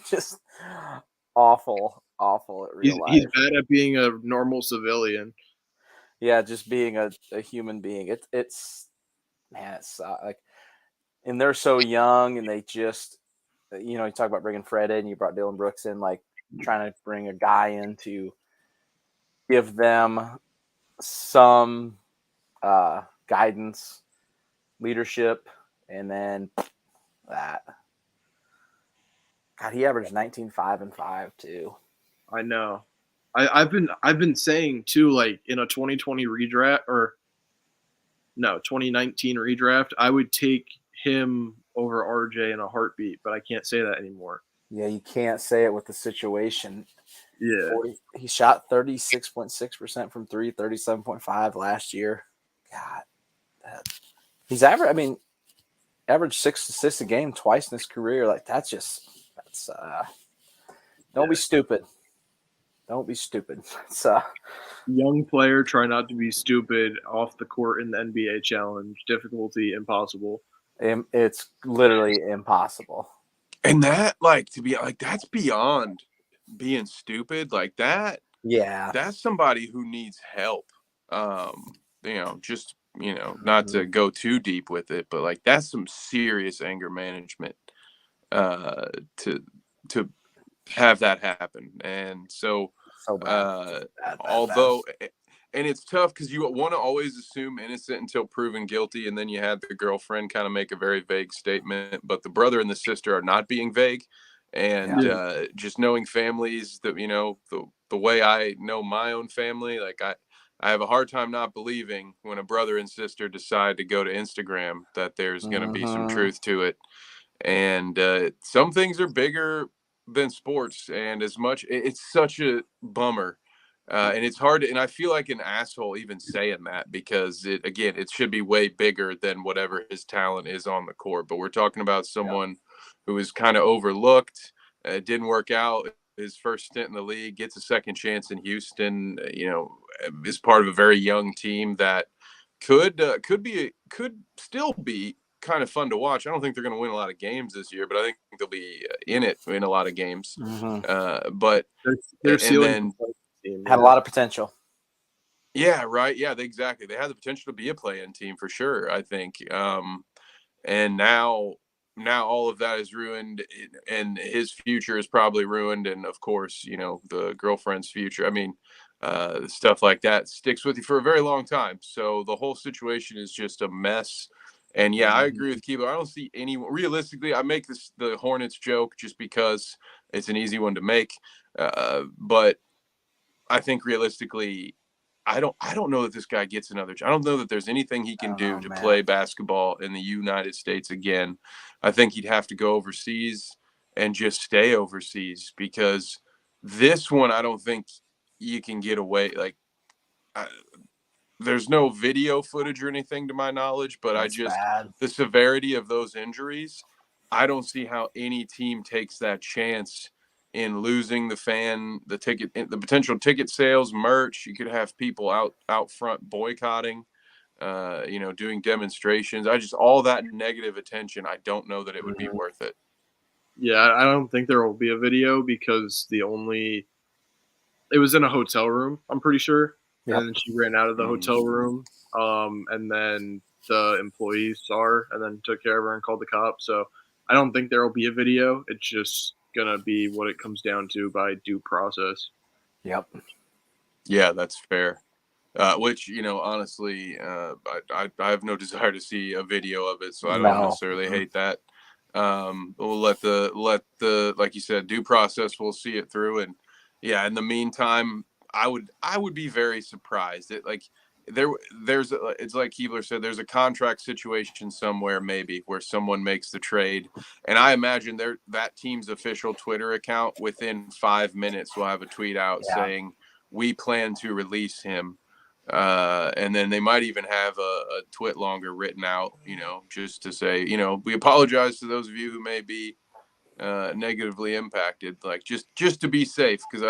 just awful at real life. He's bad at being a normal civilian. Yeah, just being a human being. It's like, and they're so young, and they just, you talk about bringing Fred in, you brought Dylan Brooks in, like trying to bring a guy in to give them some guidance, leadership, and then that. God, he averaged 19, 5, and 5 too. I know. I've been saying too, like in a 2020 redraft 2019 redraft, I would take him over RJ in a heartbeat, but I can't say that anymore. Yeah, you can't say it with the situation. Yeah. He shot 36.6% from 3, 37.5 last year. God. He's averaged 6 assists a game twice in his career. Like don't be stupid. Don't be stupid. It's young player, try not to be stupid off the court in the NBA challenge. Difficulty impossible. It's literally impossible. And that, that's beyond being stupid. Like that. Yeah. That's somebody who needs help. Not to go too deep with it, but like that's some serious anger management to have that happen. And so So bad. Although, and it's tough because you want to always assume innocent until proven guilty, and then you had the girlfriend kind of make a very vague statement, but the brother and the sister are not being vague. And just knowing families that, the way I know my own family, like I have a hard time not believing when a brother and sister decide to go to Instagram that there's going to be some truth to it. And some things are bigger than sports, and it's such a bummer. And it's hard and I feel like an asshole even saying that because it should be way bigger than whatever his talent is on the court. But we're talking about someone who is kind of overlooked. Didn't work out his first stint in the league, gets a second chance in Houston, is part of a very young team that could still be kind of fun to watch. I don't think they're going to win a lot of games this year, but I think they'll be in a lot of games. But their ceiling then had a lot of potential. Yeah, right. Yeah, exactly. They had the potential to be a play-in team for sure, I think. And now all of that is ruined, and his future is probably ruined. And of course, the girlfriend's future. I mean, stuff like that sticks with you for a very long time. So the whole situation is just a mess. And yeah, I agree with Kibo. I don't see any realistically. I make the Hornets joke just because it's an easy one to make. But I think realistically, I don't know that this guy gets another. I don't know that there's anything he can do to play basketball in the United States again. I think he'd have to go overseas and just stay overseas because this one, I don't think you can get away. Like, there's no video footage or anything to my knowledge, but the severity of those injuries, I don't see how any team takes that chance in losing the potential ticket sales, merch. You could have people out front boycotting, doing demonstrations. All that negative attention. I don't know that it would be worth it. Yeah, I don't think there will be a video because it was in a hotel room, I'm pretty sure. Yep. And then she ran out of the hotel room. And then the employees saw her and then took care of her and called the cops. So I don't think there will be a video. It's just going to be what it comes down to by due process. Yep. Yeah, that's fair. Which, honestly, I have no desire to see a video of it, so I don't necessarily hate that. We'll let the like you said, due process. We'll see it through, and yeah. In the meantime, I would be very surprised. It's like Keebler said, there's a contract situation somewhere maybe where someone makes the trade, and I imagine that team's official Twitter account within 5 minutes will have a tweet out saying we plan to release him. And then they might even have a twit longer written out, just to say, we apologize to those of you who may be negatively impacted, like just to be safe. Cause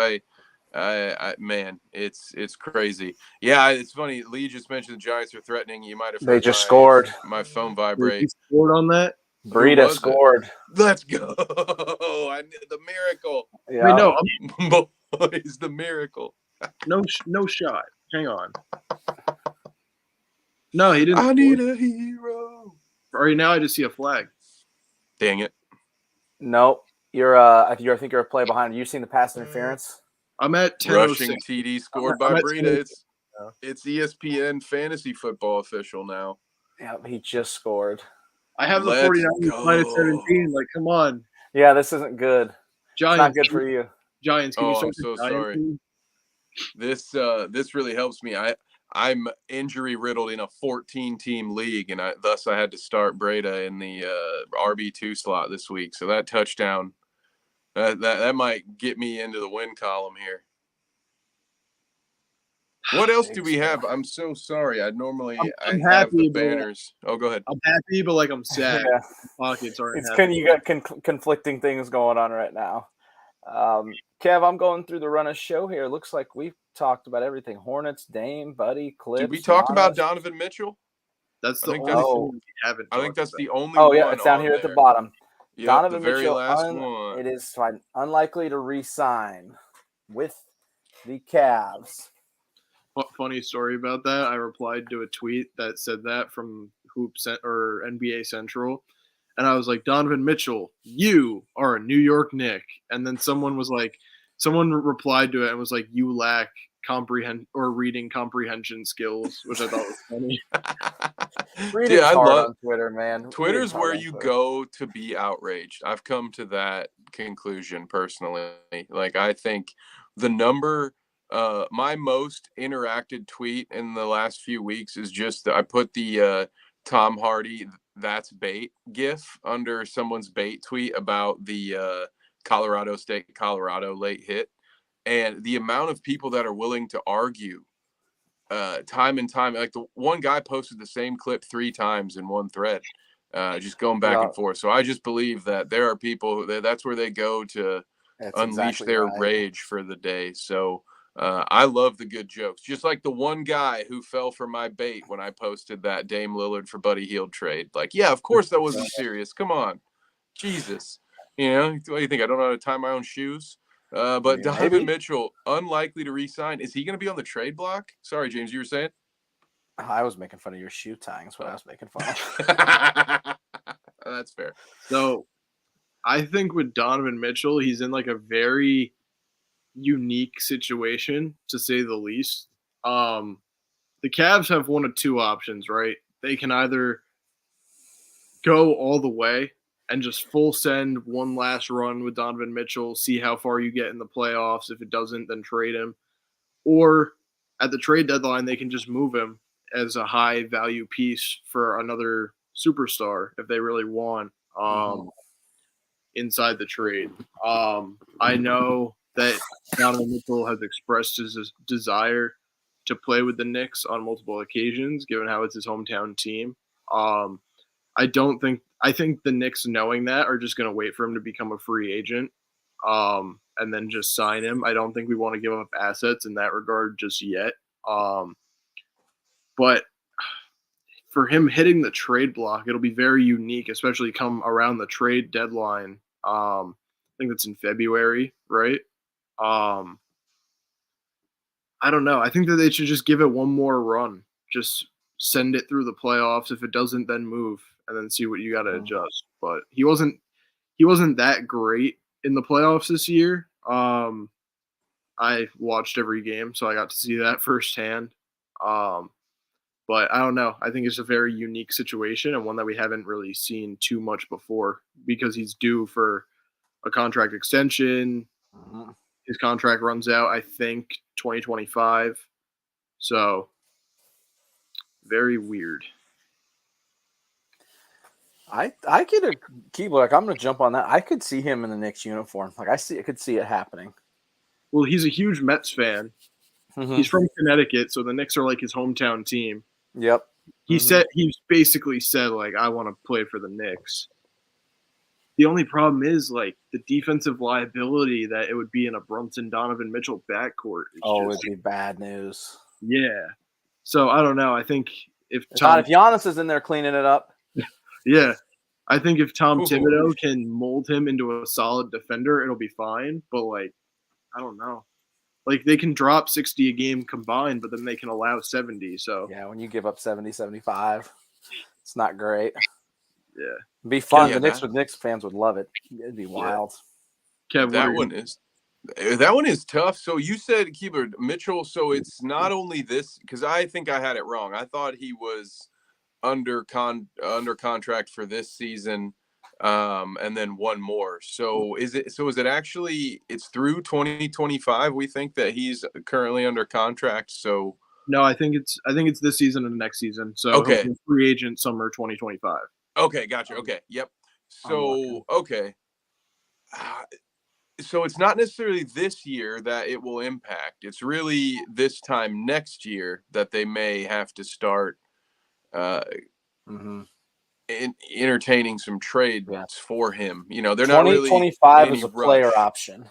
man, it's crazy. Yeah. It's funny. Lee just mentioned the Giants are threatening. You might've heard they just scored. My phone vibrate. He scored on that. Breida scored. Let's go. The miracle. Yeah. Wait, no. Boys, the miracle. No shot. Hang on. No, he didn't. I need a hero. Right now, I just see a flag. Dang it. No, I think you're a play behind. You seen the pass interference? I'm at 10. Rushing TD scored by Breida. It's ESPN fantasy football official now. Yeah, he just scored. I have the 49ers minus 17. Like, come on. Yeah, this isn't good. Giants, it's not good for you. Giants, can you start? I'm so sorry. Team? This really helps me. I'm injury riddled in a 14-team league, and thus I had to start Breida in the RB2 slot this week. So that touchdown, that might get me into the win column here. What else do we have? I'm so sorry. I'm have the banners. Oh, go ahead. I'm happy, but I'm sad. Yeah. Pockets aren't. You got conflicting things going on right now. Kev, I'm going through the run of show here. Looks like we've talked about everything. Hornets, Dame, Buddy, Clips. Did we talk about Donovan Mitchell? That's the only thing we haven't. I think that's the only one. Oh, yeah, it's down here at the bottom. Yep, Donovan the very Mitchell, last one. It is unlikely to re-sign with the Cavs. Funny story about that. I replied to a tweet that said that from NBA Central. And I was like, Donovan Mitchell, you are a New York Knick. And then someone was like, someone replied to it and was like, "You lack reading comprehension skills," which I thought was funny. Reading's hard on Twitter, man. Twitter's where you go to be outraged. I've come to that conclusion personally. Like, I think the number, my most interacted tweet in the last few weeks is just I put the Tom Hardy "that's bait" gif under someone's bait tweet about the Colorado late hit, and the amount of people that are willing to argue time and time, like the one guy posted the same clip 3 times in one thread, just going back and forth. So I just believe that there are people that's where they go to unleash their rage for the day. So I love the good jokes, just like the one guy who fell for my bait when I posted that Dame Lillard for Buddy Hield trade. Like, yeah, of course that wasn't serious. Come on, Jesus. What do you think? I don't know how to tie my own shoes. But Donovan Mitchell, unlikely to re-sign. Is he going to be on the trade block? Sorry, James, you were saying? I was making fun of your shoe tying. That's what I was making fun of. That's fair. So I think with Donovan Mitchell, he's in like a very unique situation, to say the least. The Cavs have one of two options, right? They can either go all the way and just full send one last run with Donovan Mitchell, see how far you get in the playoffs. If it doesn't, then trade him. Or at the trade deadline, they can just move him as a high value piece for another superstar if they really want inside the trade. I know that Donovan Mitchell has expressed his desire to play with the Knicks on multiple occasions, given how it's his hometown team. I think the Knicks, knowing that, are just going to wait for him to become a free agent and then just sign him. I don't think we want to give up assets in that regard just yet. But for him hitting the trade block, it'll be very unique, especially come around the trade deadline. I think that's in February, right? I don't know. I think that they should just give it one more run. Just send it through the playoffs. If it doesn't, then move and then see what you got to adjust. But he wasn't that great in the playoffs this year. I watched every game, so I got to see that firsthand. But I don't know. I think it's a very unique situation and one that we haven't really seen too much before because he's due for a contract extension. His contract runs out, I think, 2025. So very weird. I could keep like I'm gonna jump on that. I could see him in the Knicks uniform. Like I could see it happening. Well, he's a huge Mets fan. He's from Connecticut, so the Knicks are like his hometown team. Yep. He's basically said like, I want to play for the Knicks. The only problem is like the defensive liability that it would be in a Brunson Donovan Mitchell backcourt. It'd be bad news. Yeah. So I don't know. I think if Giannis is in there cleaning it up. Yeah. I think if Tom Thibodeau can mold him into a solid defender, it'll be fine. But like, I don't know. Like they can drop 60 a game combined, but then they can allow 70. So yeah, when you give up 70, 75, it's not great. Yeah. It'd be fun. The Knicks fans would love it. It'd be wild. Kev, that one is tough. So you said Keeper Mitchell. So it's not only this, because I think I had it wrong. I thought he was under contract for this season, and then one more. So is it actually it's through 2025? We think that he's currently under contract. So no, I think it's this season and the next season. So okay, free agent summer 2025. Okay, gotcha. Okay, yep. So okay. So it's not necessarily this year that it will impact. It's really this time next year that they may have to start entertaining some trades for him. You know, they're not really 2025 is a player option.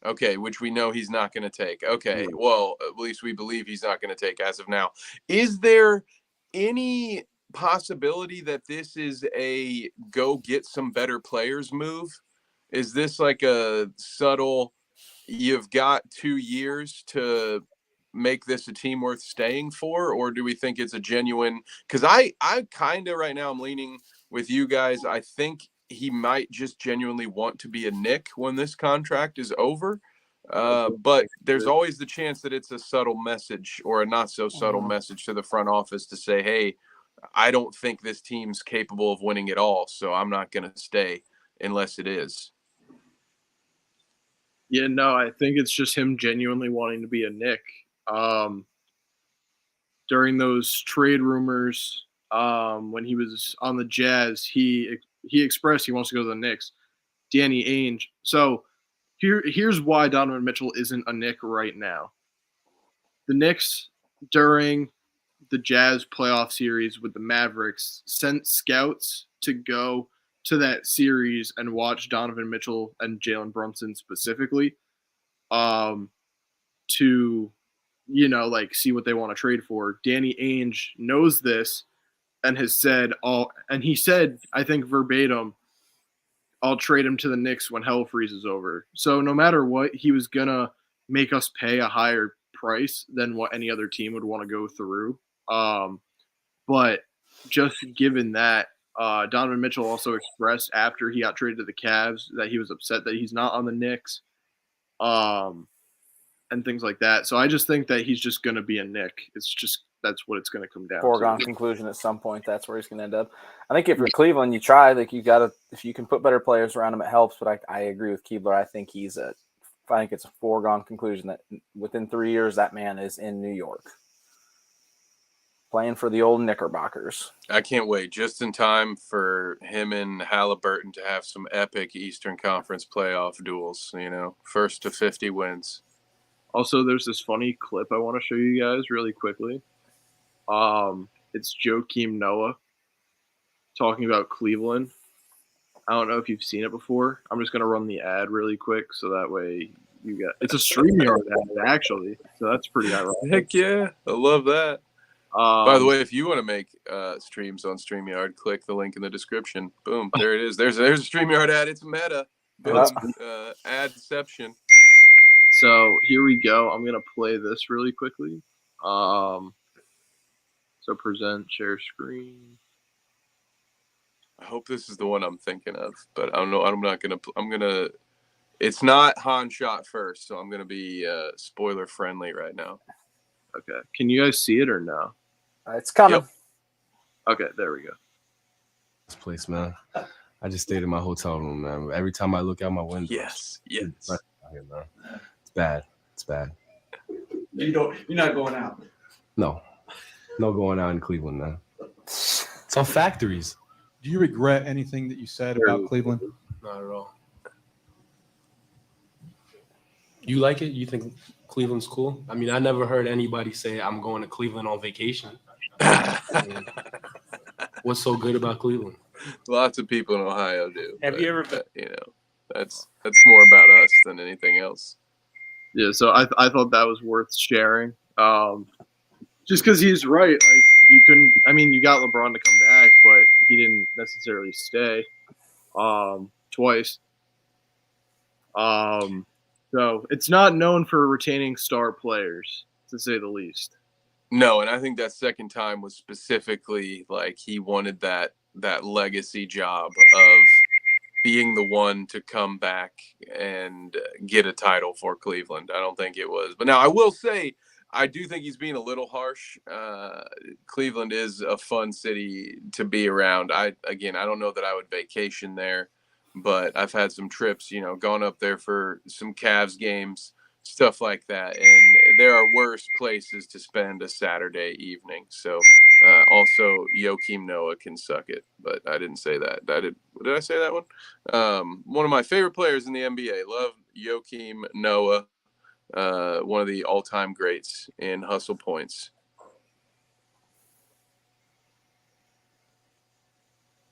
Okay, which we know he's not going to take. Okay, well, at least we believe he's not going to take as of now. Is there any possibility that this is a go get some better players move? Is this like a subtle, you've got 2 years to make this a team worth staying for? Or do we think it's a genuine, because I kind of right now I'm leaning with you guys. I think he might just genuinely want to be a Knick when this contract is over. But there's always the chance that it's a subtle message or a not so subtle message to the front office to say, hey, I don't think this team's capable of winning it all, so I'm not going to stay unless it is. Yeah, no, I think it's just him genuinely wanting to be a Knick. During those trade rumors, when he was on the Jazz, he expressed he wants to go to the Knicks. Danny Ainge. So here's why Donovan Mitchell isn't a Knick right now. The Knicks, during the Jazz playoff series with the Mavericks, sent scouts to go to that series and watch Donovan Mitchell and Jalen Brunson specifically, to, see what they want to trade for. Danny Ainge knows this and has said, and he said, I think verbatim, I'll trade him to the Knicks when hell freezes over. So no matter what, he was going to make us pay a higher price than what any other team would want to go through. But just given that, Donovan Mitchell also expressed after he got traded to the Cavs that he was upset that he's not on the Knicks, and things like that. So I just think that he's just going to be a Knick. It's just that's what it's going to come down Foregone conclusion at some point. That's where he's going to end up. I think if you're Cleveland, you try. Like you got to, if you can put better players around him, it helps. But I agree with Keebler. I think it's a foregone conclusion that within 3 years that man is in New York, playing for the old Knickerbockers. I can't wait. Just in time for him and Halliburton to have some epic Eastern Conference playoff duels. First to 50 wins. Also, there's this funny clip I want to show you guys really quickly. It's Joakim Noah talking about Cleveland. I don't know if you've seen it before. I'm just going to run the ad really quick so that way you get – it's a StreamYard ad, actually. So that's pretty ironic. Heck yeah. I love that. By the way, if you want to make streams on StreamYard, click the link in the description. Boom. There it is. There's a StreamYard ad. It's meta. Adception. So here we go. I'm going to play this really quickly. So present, share screen. I hope this is the one I'm thinking of, but I don't know. I'm going to – it's not Han shot first, so I'm going to be spoiler friendly right now. Okay. Can you guys see it or no? It's coming. Yep. Okay, there we go. This place, man. I just stayed in my hotel room, man. Every time I look out my window, yes. It's bad. It's bad. You're not going out. No going out in Cleveland, man. It's on factories. Do you regret anything that you said about Cleveland? Not at all. You like it? You think Cleveland's cool? I mean, I never heard anybody say I'm going to Cleveland on vacation. What's so good about Cleveland? Lots of people in Ohio do. Have you ever been? That's more about us than anything else. Yeah, so I thought that was worth sharing. Just because he's right. Like you couldn't. I mean, you got LeBron to come back, but he didn't necessarily stay. Twice. So it's not known for retaining star players, to say the least. No, and I think that second time was specifically like he wanted that legacy job of being the one to come back and get a title for Cleveland. I don't think it was. But now I will say, I do think he's being a little harsh. Cleveland is a fun city to be around. I don't know that I would vacation there, but I've had some trips, gone up there for some Cavs games, stuff like that. And there are worse places to spend a Saturday evening. So also Joakim Noah can suck it, but I didn't say that. Did I say that one? One of my favorite players in the NBA. Love Joakim Noah. One of the all-time greats in hustle points.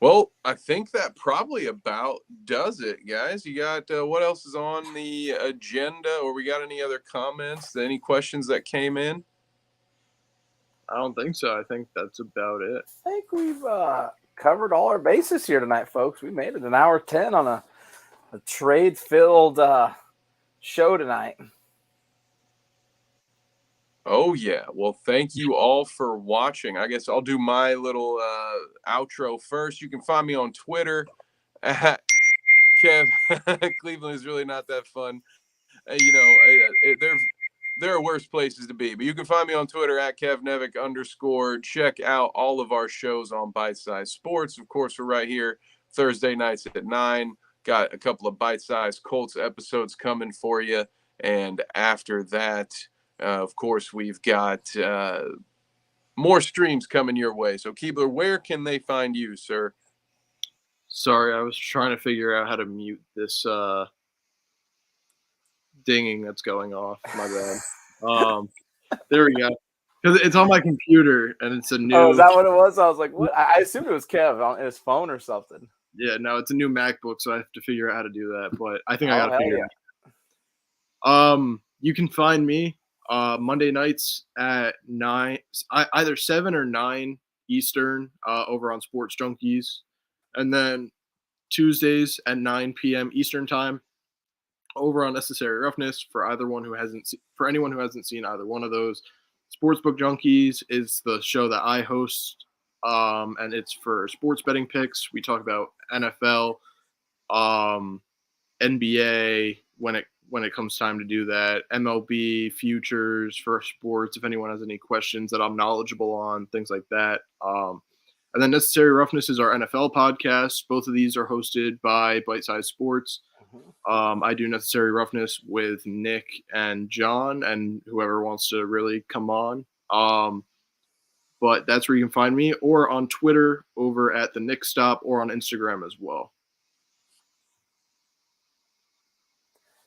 Well, I think that probably about does it, guys. You got what else is on the agenda, or we got any other comments, any questions that came in? I don't think so. I think that's about it. I think we've covered all our bases here tonight, folks. We made it an hour 10 on a trade-filled show tonight. Oh, yeah. Well, thank you all for watching. I guess I'll do my little outro first. You can find me on Twitter at Kev. Cleveland is really not that fun. there are worse places to be. But you can find me on Twitter at @KevNevick_. Check out all of our shows on Bite Size Sports. Of course, we're right here Thursday nights at 9. Got a couple of Bite Size Colts episodes coming for you. And after that, of course, we've got more streams coming your way. So, Keebler, where can they find you, sir? Sorry, I was trying to figure out how to mute this dinging that's going off. My bad. There we go. Because it's on my computer and it's a new. Oh, is that what it was? I was like, what? I assumed it was Kev on his phone or something. Yeah, no, it's a new MacBook, so I have to figure out how to do that. But I think I got to figure it out. You can find me Monday nights at 9, either 7 or 9 Eastern, over on Sports Junkies, and then Tuesdays at 9 p.m. Eastern time over on Necessary Roughness for anyone who hasn't seen either one of those. Sportsbook Junkies is the show that I host, and it's for sports betting picks. We talk about NFL, NBA when it comes time to do that, MLB, futures for sports, if anyone has any questions that I'm knowledgeable on, things like that. And then Necessary Roughness is our NFL podcast. Both of these are hosted by Bite Size Sports. I do Necessary Roughness with Nick and John and whoever wants to really come on. But that's where you can find me, or on Twitter over at the Nick Stop, or on Instagram as well.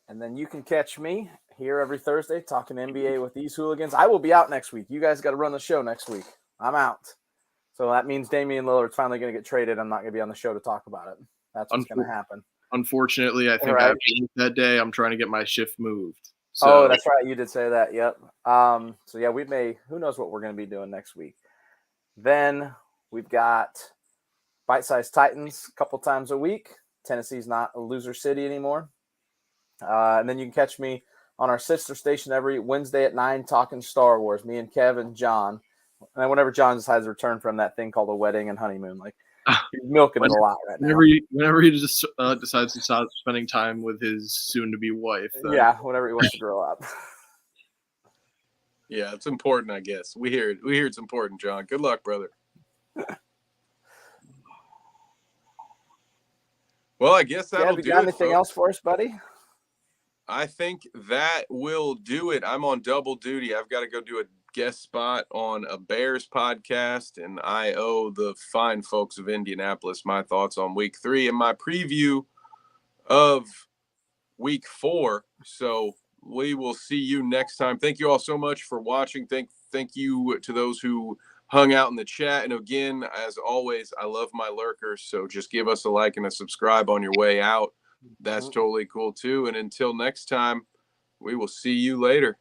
And then you can catch me here every Thursday talking NBA with these hooligans. I will be out next week. You guys got to run the show next week. I'm out. So that means Damian Lillard's finally going to get traded. I'm not going to be on the show to talk about it. That's what's going to happen. Unfortunately, I think I have to that day. I'm trying to get my shift moved. So. Oh, that's right. You did say that. Yep. So, yeah, who knows what we're going to be doing next week. Then we've got Bite Size Titans a couple times a week. Tennessee's not a loser city anymore. And then you can catch me on our sister station every Wednesday at 9 talking Star Wars, me and Kev and John. And then whenever John decides to return from that thing called a wedding and honeymoon, like he's milking it a lot right now. Whenever he just decides to stop spending time with his soon-to-be wife. Yeah, whenever he wants to grow up. Yeah, it's important, I guess. We hear it. We hear it's important, John. Good luck, brother. Well, I guess that'll do it. You got anything else for us, buddy? I think that will do it. I'm on double duty. I've got to go do a guest spot on a Bears podcast, and I owe the fine folks of Indianapolis my thoughts on week 3 and my preview of week 4. So we will see you next time. Thank you all so much for watching. Thank you to those who hung out in the chat. And again, as always, I love my lurkers. So just give us a like and a subscribe on your way out. That's totally cool too. And until next time, we will see you later.